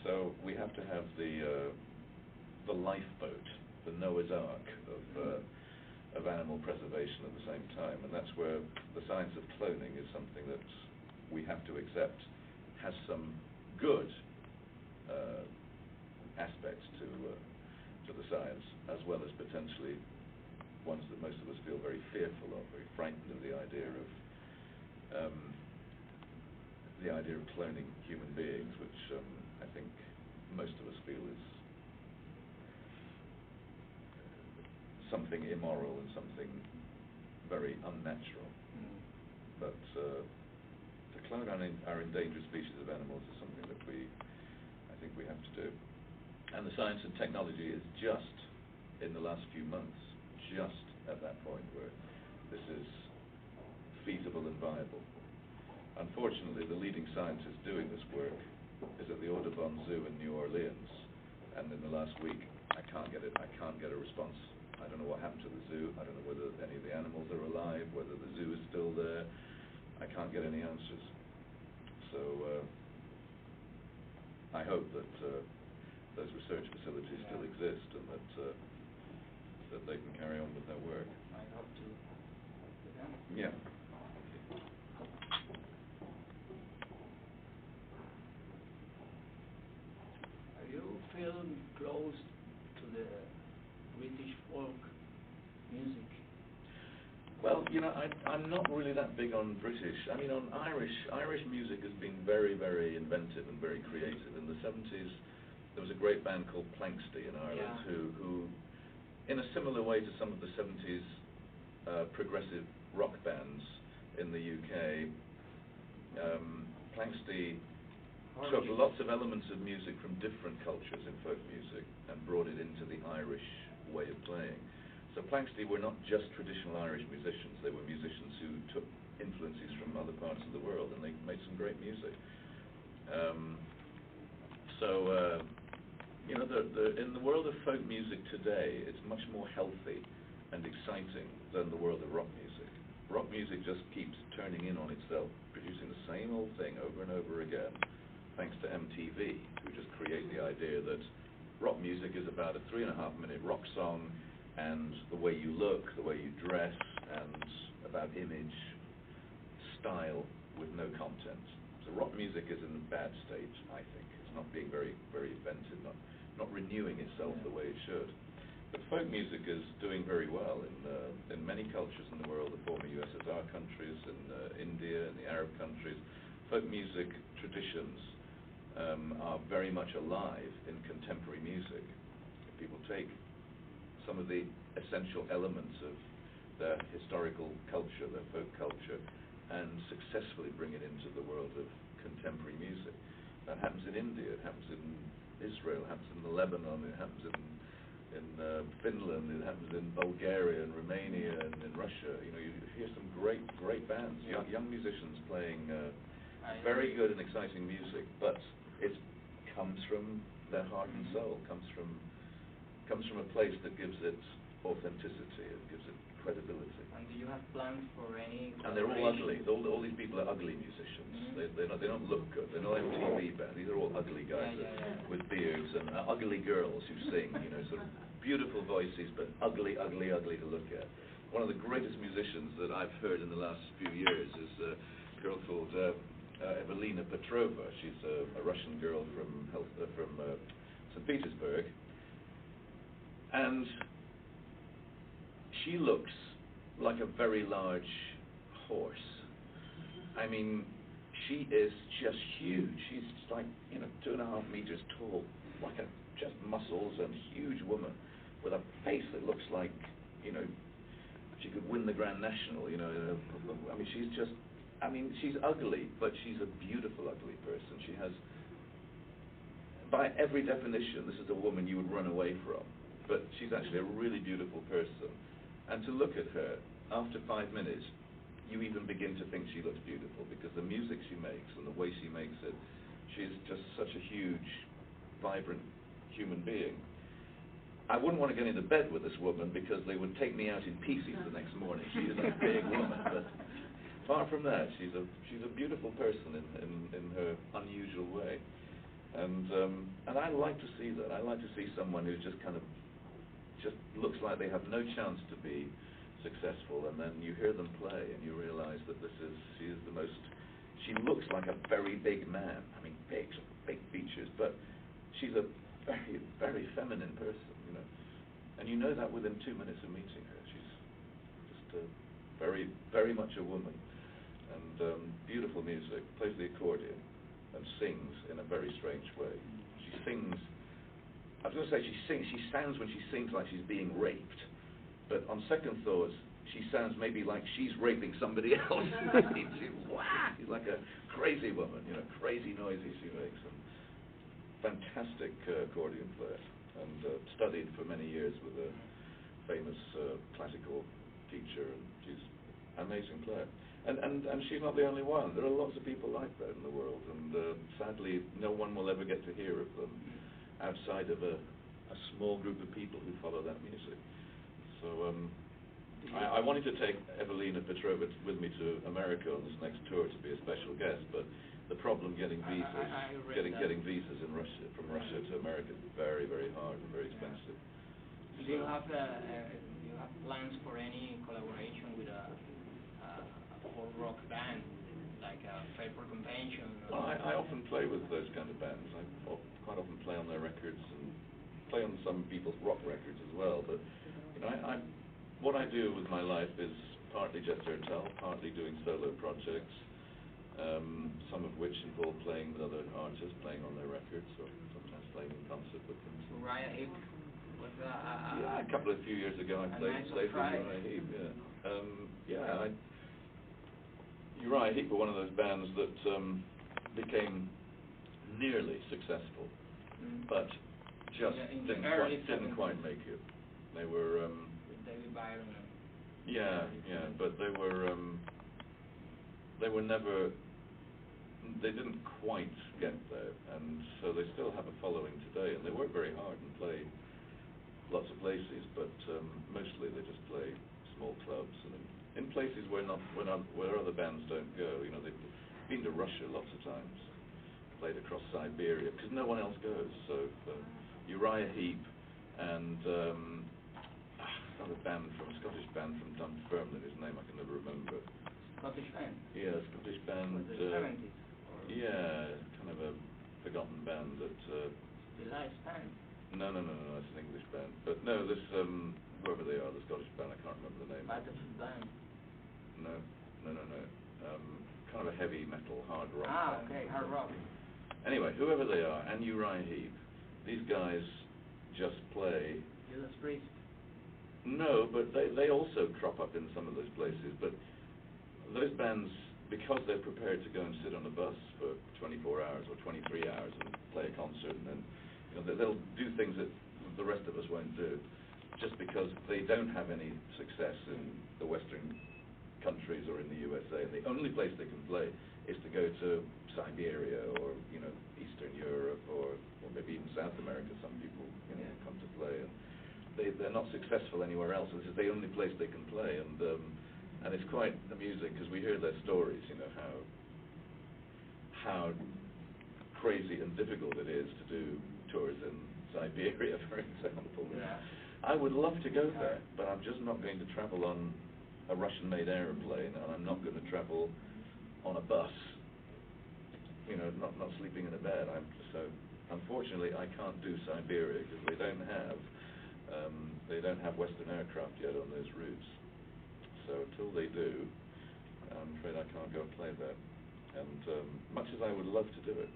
So we have to have the lifeboat, the Noah's Ark of animal preservation at the same time, and that's where the science of cloning is something that we have to accept has some good aspects to the science, as well as potentially ones that most of us feel very fearful of, very frightened of the idea of cloning human beings, which I think most of us feel is something immoral and something very unnatural. But to clone our endangered species of animals is something that I think we have to do. And the science and technology is just, in the last few months, just at that point where this is feasible and viable. Unfortunately, the leading scientist doing this work is at the Audubon Zoo in New Orleans, and in the last week, I can't get a response. I don't know what happened to the zoo. I don't know whether any of the animals are alive, whether the zoo is still there. I can't get any answers. So I hope that those research facilities still exist and that they can carry on with their work. I hope to. Yeah. You feel close to the British folk music? Well, I'm not really that big on British. I mean, on Irish music has been very, very inventive and very creative. In the 70s, there was a great band called Planxty in Ireland who, in a similar way to some of the 70s progressive rock bands in the UK, Planxty took lots of elements of music from different cultures in folk music and brought it into the Irish way of playing. So Planxty were not just traditional Irish musicians, they were musicians who took influences from other parts of the world, and they made some great music. You know, in the world of folk music today, it's much more healthy and exciting than the world of rock music. Rock music just keeps turning in on itself, producing the same old thing over and over again, thanks to MTV, who just create the idea that rock music is about a 3.5-minute rock song and the way you look, the way you dress, and about image, style, with no content. So rock music is in a bad state, I think. It's not being very, very inventive, not renewing itself the way it should. But folk music is doing very well in many cultures in the world, the former USSR countries, in India, and the Arab countries. Folk music traditions are very much alive in contemporary music. If people take some of the essential elements of their historical culture, their folk culture, and successfully bring it into the world of contemporary music. That happens in India, it happens in Israel, it happens in Lebanon, it happens in Finland, it happens in Bulgaria and Romania and in Russia. You know, you hear some great bands, young musicians playing very good and exciting music, but it comes from their heart and soul, comes from a place that gives it authenticity, it gives it credibility. And do you have plans for any? And they're all ugly. All these people are ugly musicians. They don't look good. They're not MTV bands. These are all ugly guys with beards and ugly girls who sing. You know, sort of beautiful voices, but ugly to look at. One of the greatest musicians that I've heard in the last few years is a girl called Evelina Petrova. She's a Russian girl from St. Petersburg, and she looks like a very large horse. I mean, she is just huge. She's like, 2.5 meters tall, like just muscles and huge woman with a face that looks like, she could win the Grand National. I mean, she's ugly, but she's a beautiful ugly person. She has, by every definition, this is a woman you would run away from, but she's actually a really beautiful person. And to look at her, after 5 minutes, you even begin to think she looks beautiful, because the music she makes and the way she makes it, she's just such a huge, vibrant human being. I wouldn't want to get into bed with this woman because they would take me out in pieces the next morning. She is a big woman, but far from that, she's a beautiful person in her unusual way. And I like to see that. I like to see someone who just looks like they have no chance to be successful, and then you hear them play and you realize that she looks like a very big man. I mean, big features, but she's a very, very feminine person, and you know that within 2 minutes of meeting her. She's just very, very much a woman, and beautiful music, plays the accordion and sings in a very strange way. She sings, I was going to say she sounds when she sings like she's being raped, but on second thoughts, she sounds maybe like she's raping somebody else. She's like a crazy woman, crazy noises she makes, and fantastic accordion player, and studied for many years with a famous classical teacher, and she's an amazing player. And she's not the only one. There are lots of people like that in the world, and sadly, no one will ever get to hear of them outside of a small group of people who follow that music. So I wanted to take Evelina Petrova with me to America on this next tour to be a special guest, but the problem getting visas, getting visas in Russia, from Russia to America, is very, very hard and very expensive. Do you have plans for any collaboration with a folk rock band, like a Fairport Convention? Well, I often play with those kind of bands. I quite often play on their records and play on some people's rock records as well. But what I do with my life is partly Jethro Tull, partly doing solo projects, some of which involve playing with other artists, playing on their records, or sometimes playing in concert with them. Uriah Heep was a few years ago I played safe with Uriah Heep. Uriah Heep were one of those bands that became nearly successful, but just didn't quite make it. They were David Byron. but they were never they didn't quite get there, and so they still have a following today, and they work very hard and play lots of places, but mostly they just play small clubs and in places where other bands don't go. You know, they've been to Russia lots of times, played across Siberia, because no one else goes. So Uriah Heep and a Scottish band from Dunfermline, whose name I can never remember. Scottish band? Yeah, Scottish band. The 70s? Yeah, kind of a forgotten band that... the Live Band? No, it's an English band. But no, this, whoever they are, the Scottish band, I can't remember the name. Battlefield Band? No. Kind of a heavy metal, hard rock. Okay, hard rock. Anyway, whoever they are, and Uriah Heep, these guys just play... Judas Priest? No, but they also crop up in some of those places, but those bands, because they're prepared to go and sit on a bus for 24 hours or 23 hours and play a concert, and then they'll do things that the rest of us won't do, just because they don't have any success in the Western countries or in the USA, and the only place they can play is to go to Siberia or Eastern Europe or maybe even South America. Some people come to play, and they're not successful anywhere else. This is the only place they can play, and it's quite amusing because we hear their stories, how crazy and difficult it is to do tours in Siberia, for example. Yeah. I would love to go there, but I'm just not going to travel on a Russian-made aeroplane, and I'm not going to travel on a bus, not sleeping in a bed. So unfortunately, I can't do Siberia because they don't have Western aircraft yet on those routes. So until they do, I'm afraid I can't go and play there. And much as I would love to do it,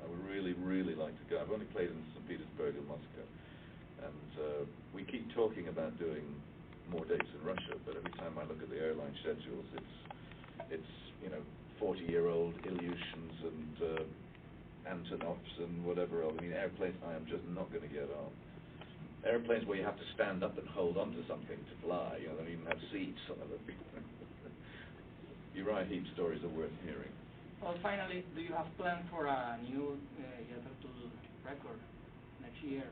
I would really, really like to go. I've only played in St. Petersburg and Moscow, and we keep talking about doing more dates in Russia, but every time I look at the airline schedules, it's 40-year-old Ilyushins and Antonovs and whatever else. I mean, airplanes I am just not going to get on. Airplanes where you have to stand up and hold on to something to fly. They don't even have seats, some of them. Uriah Heep stories are worth hearing. Well, finally, do you have plans for a new Jethro Tull record next year?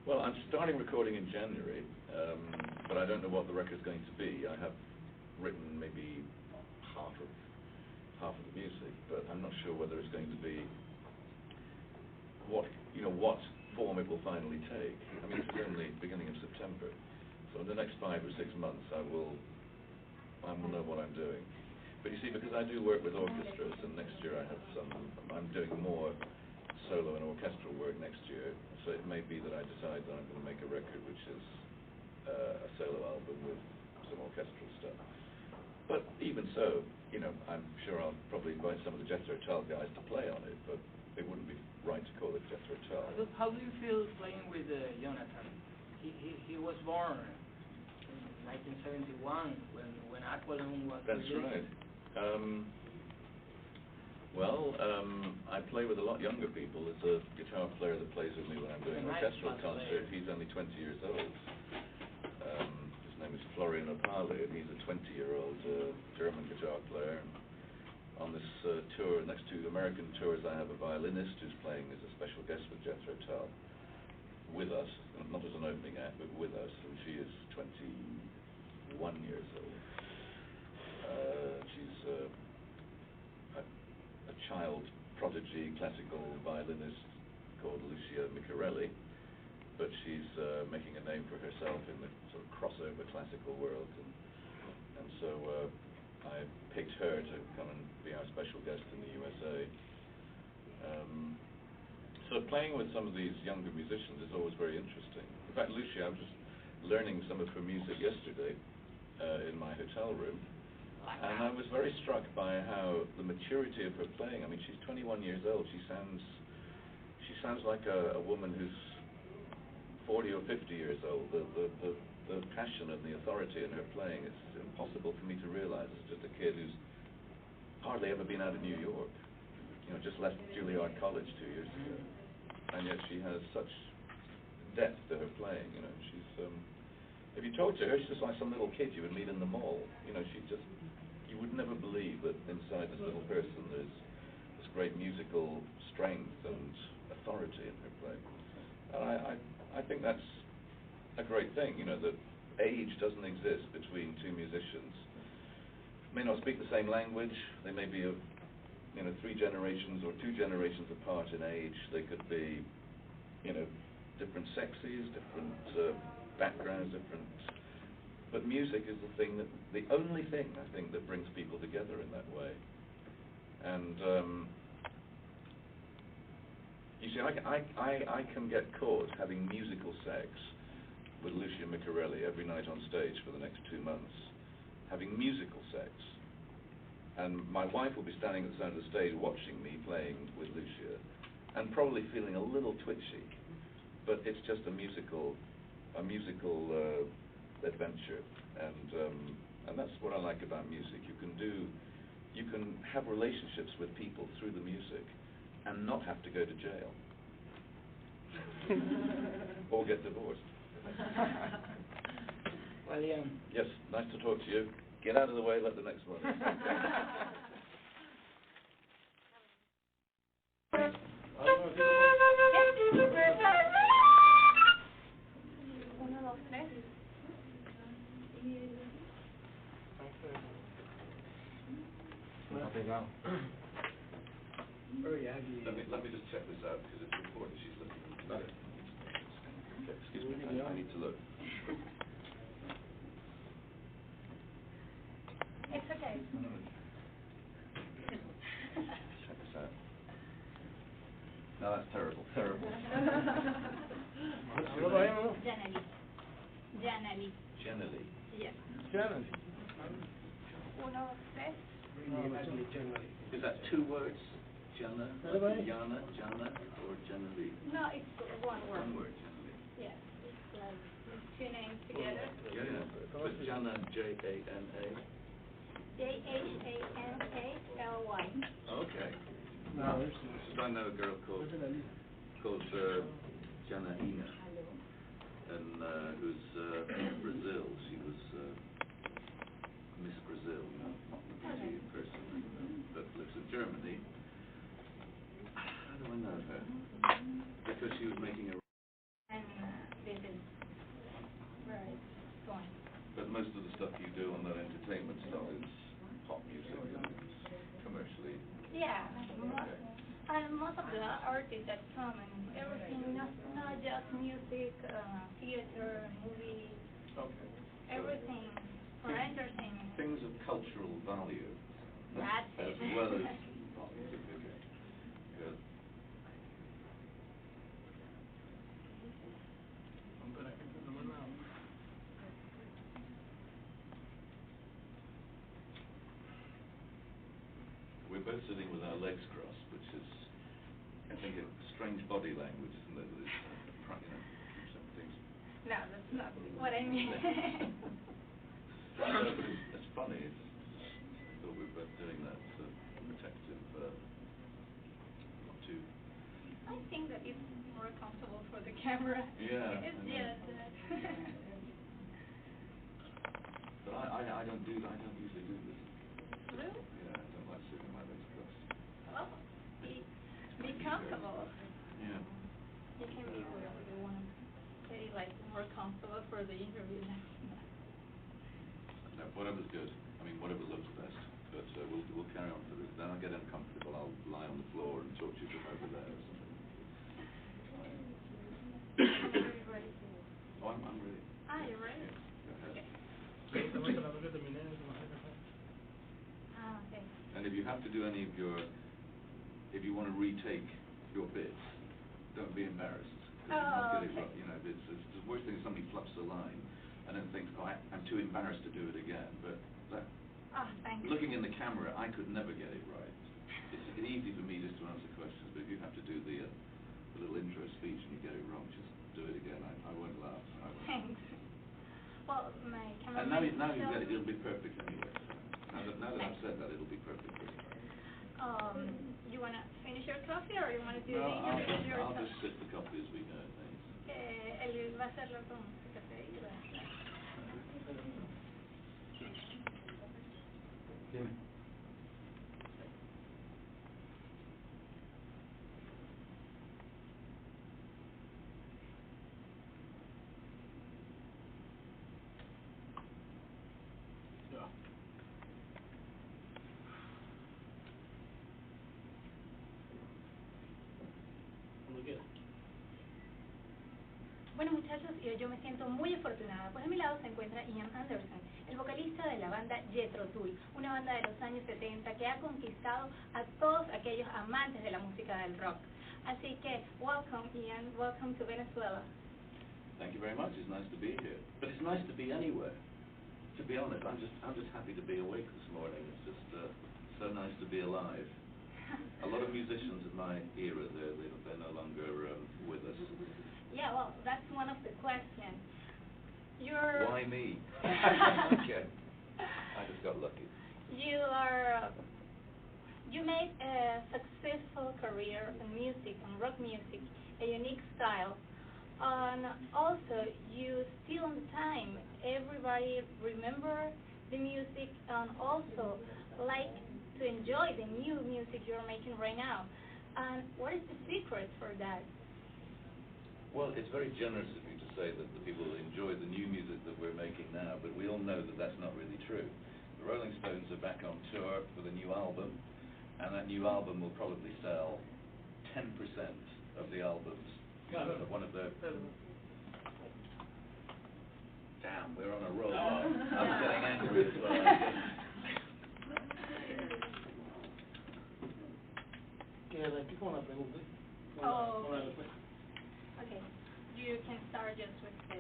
Well, I'm starting recording in January, but I don't know what the record's going to be. I have written maybe half of the music, but I'm not sure whether it's going to be what form it will finally take. I mean, it's only beginning of September, so in the next 5 or 6 months I will know what I'm doing. But you see, because I do work with orchestras, and next year I'm doing more solo and orchestral work next year, so it may be that I decide that I'm going to make a record which is a solo album with some orchestral stuff. But even so, I'm sure I'll probably invite some of the Jethro Tull guys to play on it, but it wouldn't be right to call it Jethro Tull. How do you feel playing with Jonathan? He was born in 1971 when Aqualung was That's released. right. I play with a lot younger people. There's a guitar player that plays with me when I'm doing an orchestral concert. He's only 20 years old. His name is Florian Opali, and he's a 20-year-old German guitar player. On this tour, next 2 American tours, I have a violinist who's playing as a special guest with Jethro Tull, with us, not as an opening act, but with us, and she is 21 years old. She's a child prodigy classical violinist called Lucia Micarelli, but she's making a name for herself in the sort of crossover classical world, and so I picked her to come and be our special guest in the USA. So playing with some of these younger musicians is always very interesting. In fact, Lucia, I was just learning some of her music yesterday in my hotel room, and I was very struck by how the maturity of her playing. I mean, she's 21 years old. She sounds like a woman who's 40 or 50 years old. The passion and the authority in her playing is impossible for me to realize. It's just a kid who's hardly ever been out of New York. Just left Juilliard College 2 years ago, and yet she has such depth to her playing. She's if you talk to her, she's just like some little kid you would meet in the mall. You would never believe that inside this little person there's great musical strength and authority in her playing. And I think that's a great thing, you know, that age doesn't exist between two musicians. May not speak the same language, they may be, you know, 3 generations or 2 generations apart in age, they could be, you know, different sexes, different backgrounds, different... But music is the only thing, I think, that brings people together in that way. And, you see, I can get caught having musical sex with Lucia Micarelli every night on stage for the next 2 months, having musical sex. And my wife will be standing at the center of the stage watching me playing with Lucia and probably feeling a little twitchy, but it's just a musical adventure. And that's what I like about music. You can have relationships with people through the music and not have to go to jail or get divorced. William. Yes, nice to talk to you. Get out of the way, let the next one. Let me just check this out because it's important. She's looking. Okay, excuse me, I need to look. It's okay. Check this out. No, that's terrible. Terrible. Janely. Janely. Yes. Janely. 1, 2, 3. Is that 2 words? Jana, Jana, Jana, or Janely? No, it's 1 word. 1 word, Janely. Yes, it's like 2 names together. Yeah. But Jana, J-A-N-A. Jhanaly. Okay. I know a girl called Janaína, and who's from Brazil. She was Miss Brazil, not the beauty person, but lives in Germany. How do I know her? Because she was making a... And this is where it's going. But most of the stuff you do on that entertainment stuff is pop music and commercially... Yeah. And most of the artists that come and everything, not just music, theater, movies, everything for entertainment. Things of cultural value. That's as it. well as pop music. Okay. Good. We're both sitting with our legs crossed, which is, I think, a strange body language, isn't it? That it's, you know, some things. No, that's not what I mean. No, but it's funny. I thought we were both doing that protective, not too... I think that it's more comfortable for the camera. Yeah. It's just that. But I don't usually do this. Really? Yeah, I don't like sitting my legs crossed. Well, be comfortable. Yeah. You can be whatever you want. Say like more comfortable for the interview. No, whatever's good. I mean, whatever looks best. But we'll carry on for this. Then I'll get uncomfortable. I'll lie on the floor and talk to you from over there or something. I'm ready. Oh, I'm ready. Ah, you're ready? Yeah, Okay. okay. Ah, okay. And if you have to do any of your, if you want to retake your bits, don't be embarrassed. Oh, Get it right. You know, it's the worst thing is somebody fluffs the line and then thinks, oh, I'm too embarrassed to do it again. But that, Thank you. looking in the camera, I could never get it right. It's easy for me just to answer questions, but if you have to do the little intro speech and you get it wrong, just do it again. I won't laugh. Thanks. Well, my camera. And now you get it, it'll be perfect anyway. Now that I've said that, it'll be perfect. You want to finish your coffee or you want to do No, the interview yourself? I'll just sip the coffee as we go, thanks. Él va a hacerlo con café y va a estar. Bueno, muchachos, yo me siento muy afortunada, pues a mi lado se encuentra Ian Anderson, el vocalista de la banda Jethro Tull, una banda de los años 70 que ha conquistado a todos aquellos amantes de la música del rock. Así que, welcome Ian, welcome to Venezuela. Thank you very much. It's nice to be here, but it's nice to be anywhere. To be honest, I'm just happy to be awake this morning. It's just so nice to be alive. A lot of musicians in my era, they're no longer with us. Yeah, well, that's one of the questions. Why me? Okay. I just got lucky. You made a successful career in music, and rock music, a unique style. And also, you still on time. Everybody remember the music and also like to enjoy the new music you're making right now. And what is the secret for that? Well, it's very generous of you to say that the people enjoy the new music that we're making now, but we all know that that's not really true. The Rolling Stones are back on tour with a new album, and that new album will probably sell 10% of the albums. One of the... Damn, we're on a roll. I'm getting angry as well. Okay, you can start just with the...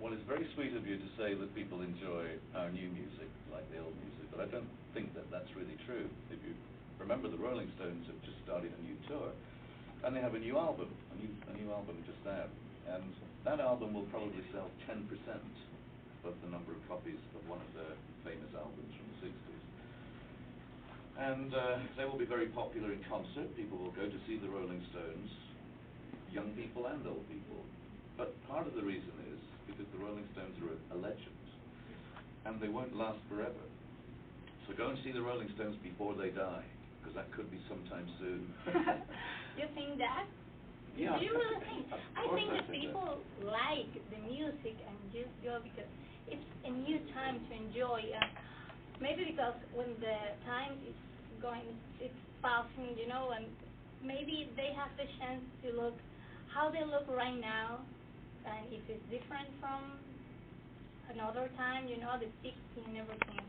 Well, it's very sweet of you to say that people enjoy our new music, like the old music, but I don't think that that's really true. If you remember, the Rolling Stones have just started a new tour, and they have a new album, a new album just out, and that album will probably sell 10% of the number of copies of one of their famous albums from the 60s. And they will be very popular in concert. People will go to see the Rolling Stones, young people and old people. But part of the reason is because the Rolling Stones are a legend, and they won't last forever. So go and see the Rolling Stones before they die, because that could be sometime soon. You think that? Yeah. Do you really think? I think that people like the music and just go because it's a new time to enjoy. Maybe because when the time is going, it's passing, you know, and maybe they have the chance to look how they look right now, and if it's different from another time, you know, the 60s and everything.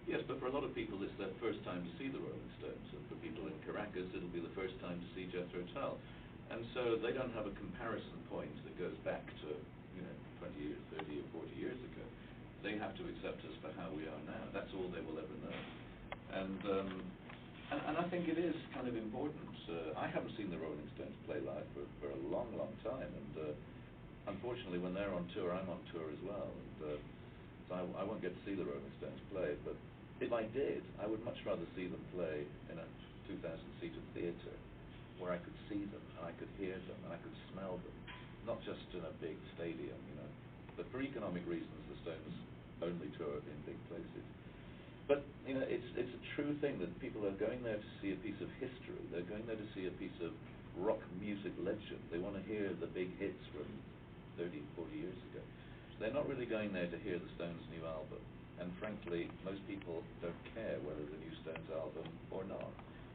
Yes, but for a lot of people, it's their first time to see the Rolling Stones, and for people in Caracas, it'll be the first time to see Jethro Tull. And so they don't have a comparison point that goes back to, 20 years, 30 or 40 years ago. They have to accept us for how we are now. That's all they will ever know. And I think it is kind of important. I haven't seen the Rolling Stones play live for a long, long time, and unfortunately, when they're on tour, I'm on tour as well. And so I won't get to see the Rolling Stones play, but if I did, I would much rather see them play in a 2,000-seater theatre, where I could see them, and I could hear them, and I could smell them, not just in a big stadium, But for economic reasons, the Stones only tour in big places. But, it's a true thing that people are going there to see a piece of history. They're going there to see a piece of rock music legend. They want to hear the big hits from 30, 40 years ago. They're not really going there to hear the Stones' new album. And frankly, most people don't care whether the new Stones album or not.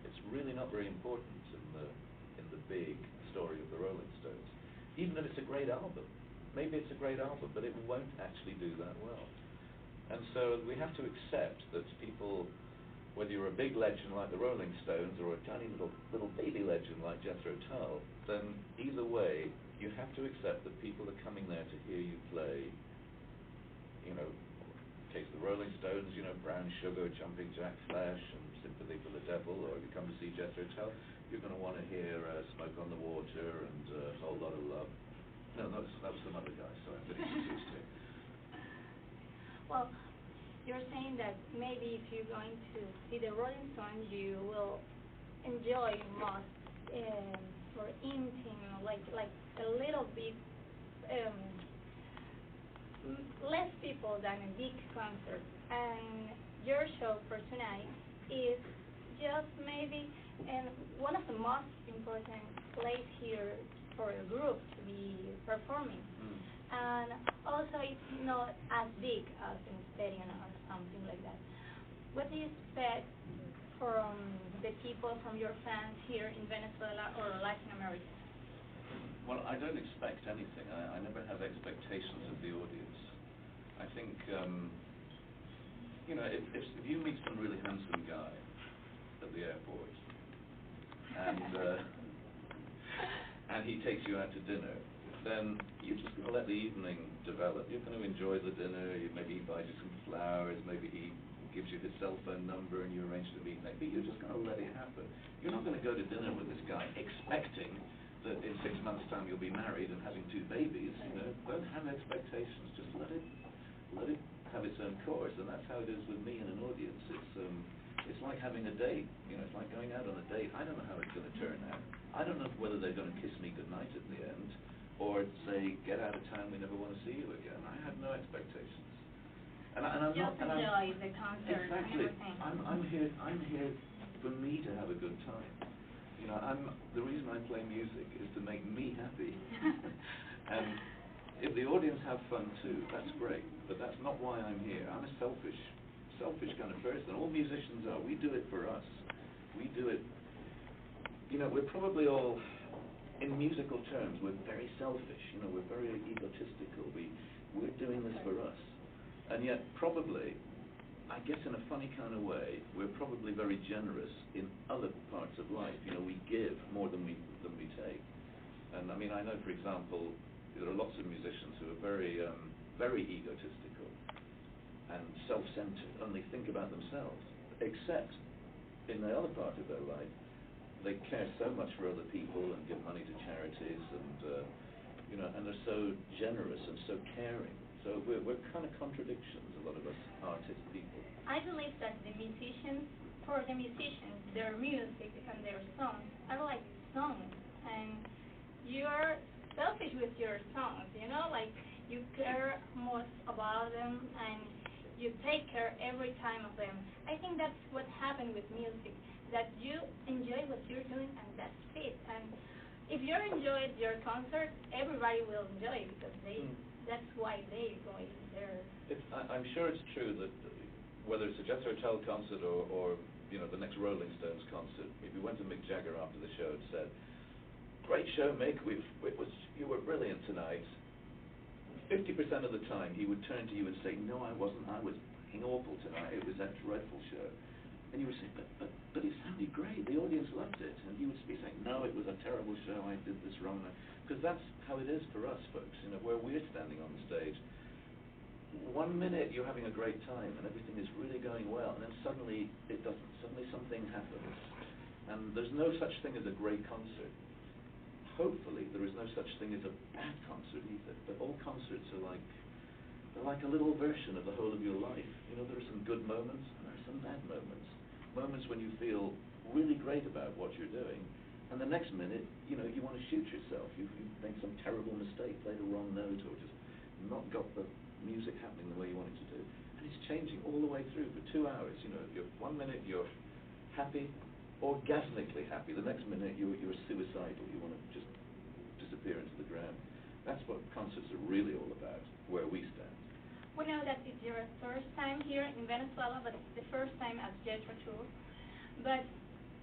It's really not very important in the big story of the Rolling Stones. Even if it's a great album. Maybe it's a great album, but it won't actually do that well. And so we have to accept that people, whether you're a big legend like the Rolling Stones or a tiny little baby legend like Jethro Tull, then either way, you have to accept that people are coming there to hear you play, in case of the Rolling Stones, Brown Sugar, Jumping Jack Flash, and Sympathy for the Devil, or if you come to see Jethro Tull, you're going to want to hear Smoke on the Water and A Whole Lot of Love. No, that was some other guy, so I'm getting confused here. Well, you're saying that maybe if you're going to see the Rolling Stones, you will enjoy most for intimate, like a little bit less people than a big concert. And your show for tonight is just maybe one of the most important place here for a group to be performing. And also it's not as big as in a stadium or something like that. What do you expect from the people, from your fans here in Venezuela or Latin America? Well, I don't expect anything. I never have expectations of the audience. I think, you know, if you meet some really handsome guy at the airport and he takes you out to dinner, then you're just going to let the evening develop. You're going to enjoy the dinner. Maybe he buys you some flowers. Maybe he gives you his cell phone number and you arrange to meet. Maybe you're just going to let it happen. You're not going to go to dinner with this guy expecting that in 6 months' time you'll be married and having 2 babies. You know, don't have expectations. Just let it have its own course. And that's how it is with me and an audience. It's like having a date. You know, it's like going out on a date. I don't know how it's going to turn out. I don't know whether they're going to kiss me goodnight at the end, or say, get out of town, we never want to see you again. I have no expectations. And I'm just not, enjoy the concert exactly. and everything. I'm here for me to have a good time. You know, the reason I play music is to make me happy. And if the audience have fun too, that's great. But that's not why I'm here. I'm a selfish kind of person. All musicians are. We do it for us. We do it. You know, we're probably all, in musical terms, we're very selfish. You know, we're very egotistical. We're doing this for us. And yet, probably, I guess in a funny kind of way, we're probably very generous in other parts of life. You know, we give more than we take. And I mean, I know, for example, there are lots of musicians who are very, very egotistical and self-centered, only think about themselves. Except in the other part of their life, they care so much for other people and give money to charities, and you know, and they're so generous and so caring. So we're kind of contradictions, a lot of us artist people. I believe that for the musicians, their music and their songs are like songs, and you're selfish with your songs, you know, like you care most about them and you take care every time of them. I think that's what happened with music, that you enjoy what you're doing and that's it. And if you enjoy your concert, everybody will enjoy it because that's why they go in there. I'm sure it's true that whether it's a Jethro Tull concert or you know, the next Rolling Stones concert, if you went to Mick Jagger after the show and said, "Great show, Mick, you were brilliant tonight," 50% of the time he would turn to you and say, "No, I wasn't. I was fucking awful tonight. It was that dreadful show." And you would say, but it sounded great. The audience loved it. And he would be saying, "No, it was a terrible show. I did this wrong." Because that's how it is for us, folks. You know, where we're standing on the stage, 1 minute you're having a great time and everything is really going well, and then suddenly it doesn't. Suddenly something happens. And there's no such thing as a great concert. Hopefully there is no such thing as a bad concert either. But all concerts are they're like a little version of the whole of your life. You know, there are some good moments and there are some bad moments. Moments when you feel really great about what you're doing, and the next minute, you know, you want to shoot yourself. You've made some terrible mistake, played a wrong note, or just not got the music happening the way you want it to do. And it's changing all the way through for 2 hours. You know, 1 minute you're happy, orgasmically happy. The next minute you're suicidal. You want to just disappear into the ground. That's what concerts are really all about, where we stand. We know that it's your first time here in Venezuela, but it's the first time as Jethro Tull. But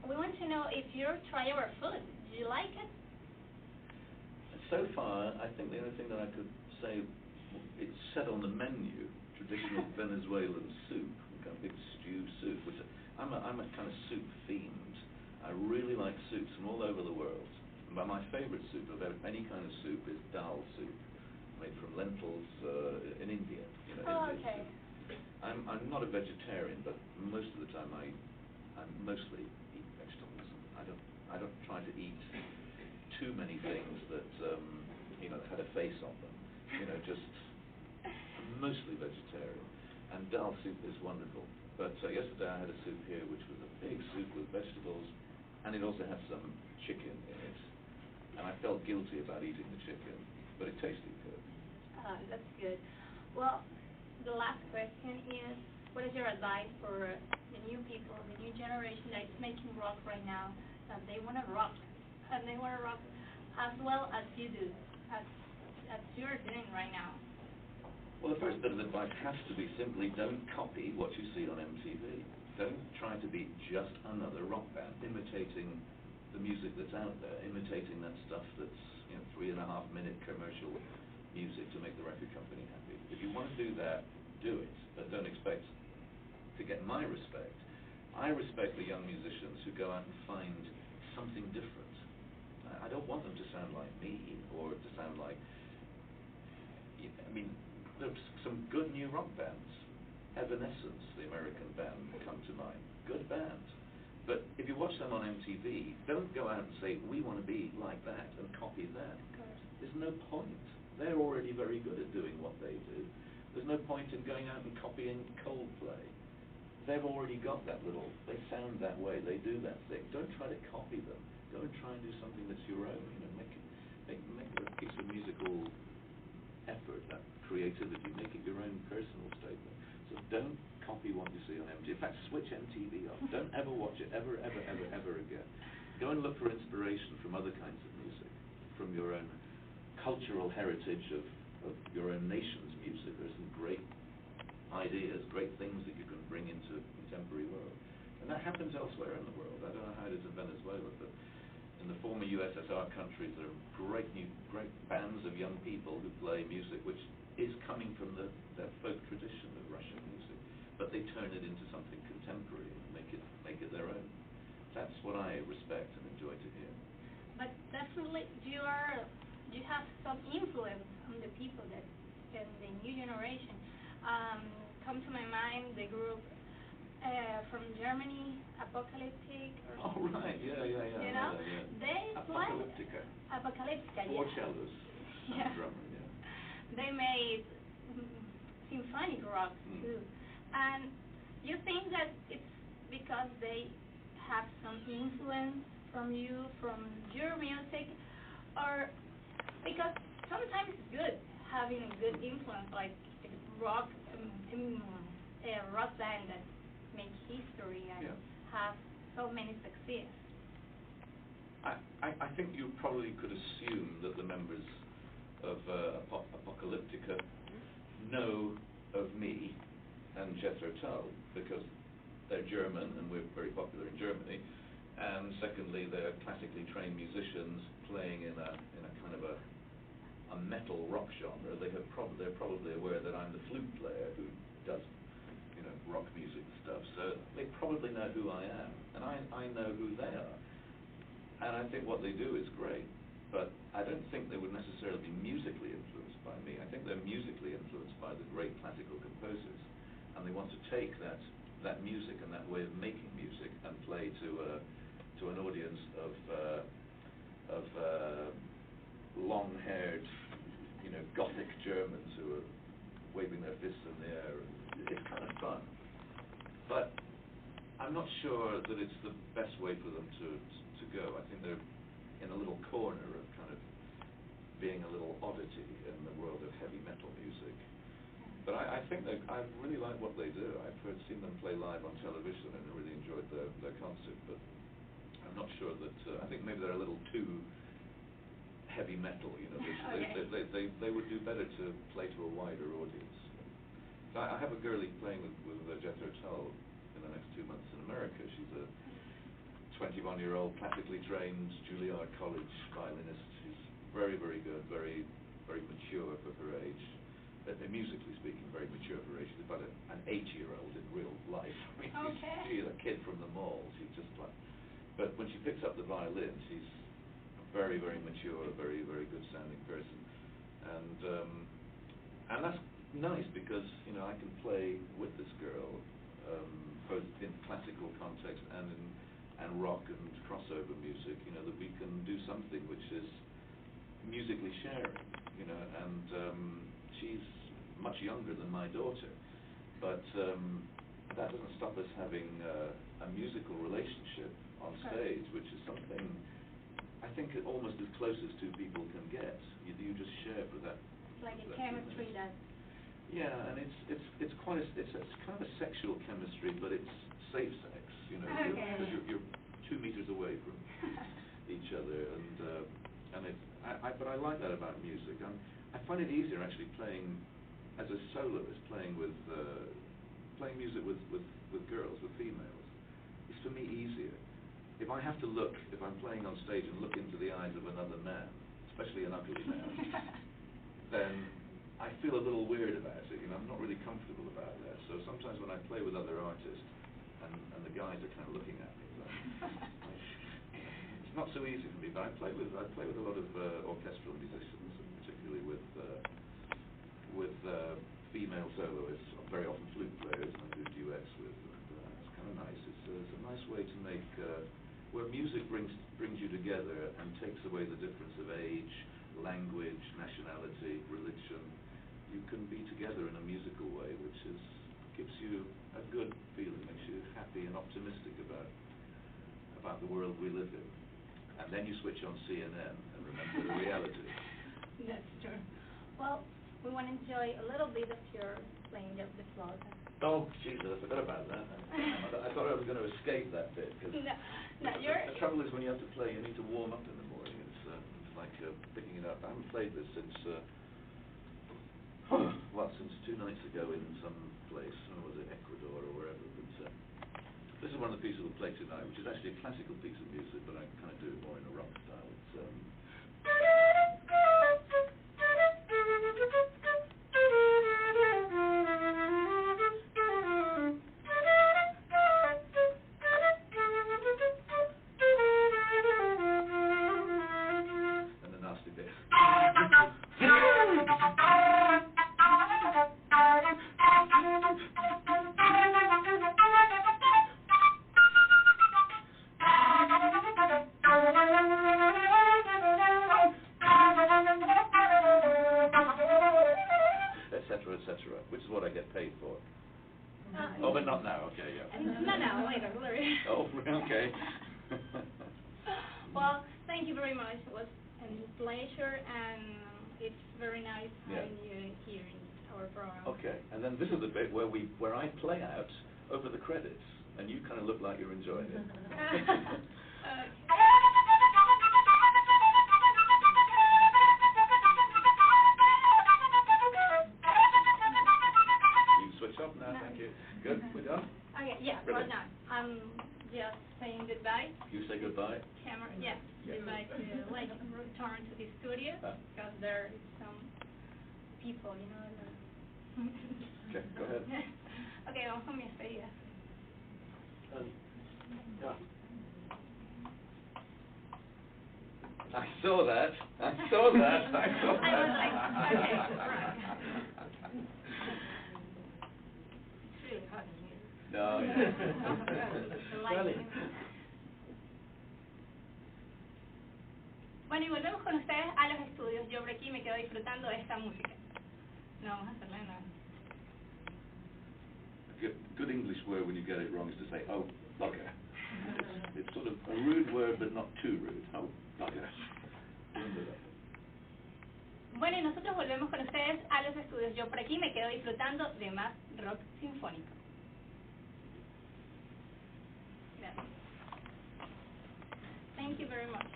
we want to know if you try our food. Do you like it? So far, I think the only thing that I could say, it's said on the menu, traditional Venezuelan soup, kind of big stew soup, which I'm a kind of soup fiend. I really like soups from all over the world. But my favorite soup of any kind of soup is dal soup, made from lentils in India. You know, okay. I'm not a vegetarian, but most of the time I mostly eat vegetables. I don't try to eat too many things that you know, had a face on them. You know, just mostly vegetarian. And dal soup is wonderful. But yesterday I had a soup here, which was a big soup with vegetables, and it also had some chicken in it. And I felt guilty about eating the chicken, but it tasted good. That's good. Well, the last question is, what is your advice for the new people, the new generation that is making rock right now, that they want to rock, and they want to rock as well as you do, as you're doing right now? Well, the first bit of advice has to be simply don't copy what you see on MTV. Don't try to be just another rock band, imitating the music that's out there, imitating that stuff that's 3.5-minute commercial music to make the record company happy. If you want to do that, do it, but don't expect to get my respect. I respect the young musicians who go out and find something different. I don't want them to sound like me or to sound like, I mean, there's some good new rock bands. Evanescence, the American band, come to mind. Good band. But if you watch them on MTV, don't go out and say, we want to be like that and copy them. There's no point. They're already very good at doing what they do. There's no point in going out and copying Coldplay. They've already got that little, they sound that way, they do that thing. Don't try to copy them. Go and try and do something that's your own. Make a piece of musical effort, that creativity, make it your own personal statement. So don't copy what you see on MTV. In fact, switch MTV off. Don't ever watch it, ever again. Go and look for inspiration from other kinds of music, from your own cultural heritage of your own nation's music. There's some great ideas, great things that you can bring into the contemporary world. And that happens elsewhere in the world. I don't know how it is in Venezuela, but in the former USSR countries, there are great bands of young people who play music which is coming from their folk tradition of Russian music, but they turn it into something contemporary and make it their own. That's what I respect and enjoy to hear. But definitely, do you have some influence on the people that in the new generation? Come to my mind the group from Germany, Apocalyptic. Oh right, yeah. You know, they play Apocalyptica. Four cellos. Yeah. Drummer, yeah. They made symphonic rock too. And you think that it's because they have some influence from you, from your music, or because sometimes it's good having a good influence, like a rock band that make history and have so many success. I think you probably could assume that the members of Apocalyptica know of me and Jethro Tull because they're German and we're very popular in Germany, and secondly they're classically trained musicians playing in a kind of a metal rock genre. They're probably aware that I'm the flute player who does rock music stuff, so they probably know who I am, and I know who they are, and I think what they do is great, but I don't think they would necessarily be musically influenced by me. I think they're musically influenced by the great classical composers, and they want to take that music and that way of making music and play to an audience of long-haired, Gothic Germans who are waving their fists in the air. It's kind of fun, but I'm not sure that it's the best way for them to go. I think they're in a little corner of kind of being a little oddity in the world of heavy metal music. But I think I really like what they do. I've seen them play live on television and I really enjoyed their concert, but I'm not sure that, I think maybe they're a little too heavy metal, they would do better to play to a wider audience. So I have a girlie playing with Jethro Tull in the next 2 months in America. She's a 21-year-old classically trained Juilliard College violinist. She's very, very good, very, very mature for her age. Musically speaking, very mature for her age. She's about an 8-year-old in real life. I mean, she's a kid from the mall. She's just like, but when she picks up the violin, she's a very, very mature, very, very good sounding person. And that's nice because I can play with this girl both in classical context and rock and crossover music. That we can do something which is musically sharing. And she's much younger than my daughter, but that doesn't stop us having a musical relationship on stage, which is something I think almost as close as two people can get. You just share for that. It's like a chemistry that Yeah, and it's quite it's kind of a sexual chemistry, but it's safe sex, you know, because you're 2 meters away from each other, and but I like that about music. I find it easier actually playing as a soloist, playing music with girls, with females. It's for me easier. If I have to look, if I'm playing on stage and look into the eyes of another man, especially an ugly man, then I feel a little weird about it. You know, I'm not really comfortable about that. So sometimes when I play with other artists, and the guys are kind of looking at me, it's not so easy for me. But I play with a lot of orchestral musicians, particularly with female soloists, very often flute players, and I do duets with. It's kind of nice. It's a nice way to make where music brings you together and takes away the difference of age, language, nationality, religion. You can be together in a musical way, which gives you a good feeling, makes you happy and optimistic about the world we live in. And then you switch on CNN and remember the reality. That's true. Well, we want to enjoy a little bit of your playing of the flute. Oh, Jesus, I forgot about that. I thought I was going to escape that bit. Cause no, the trouble is when you have to play, you need to warm up in the morning. It's like picking it up. I haven't played this since, since 2 nights ago in some place. I don't know, was it Ecuador or wherever. But this is one of the pieces we'll play tonight, which is actually a classical piece of music, but I kind of do it more in a rock style. It's etc., which is what I get paid for. Oh, but not now. Okay, yeah. Not now, later. Oh, okay. Well, thank you very much. It was a pleasure, and it's very nice having you here in our program. Okay, and then this is the bit where I play out over the credits, and you kind of look like you're enjoying it. Off now, thank you. Good, we're done? Okay, yeah, we're done. I'm just saying goodbye. You say goodbye? Camera, yes. Goodbye to return to the studio, because there is some people, you know. Okay, go ahead. Okay, vamos con mi despedida. I saw that. I saw that. I was like, okay, right. No. Bueno, y volvemos con ustedes a los estudios. Yo por aquí me quedo disfrutando de esta música. No vamos a hacerla de nuevo. Good English word when you get it wrong is to say, oh, bugger. It's sort of a rude word, but not too rude. Oh, bugger. Bueno, y nosotros volvemos con ustedes a los estudios. Yo por aquí me quedo disfrutando de más rock sinfónico. Gracias. Thank you very much.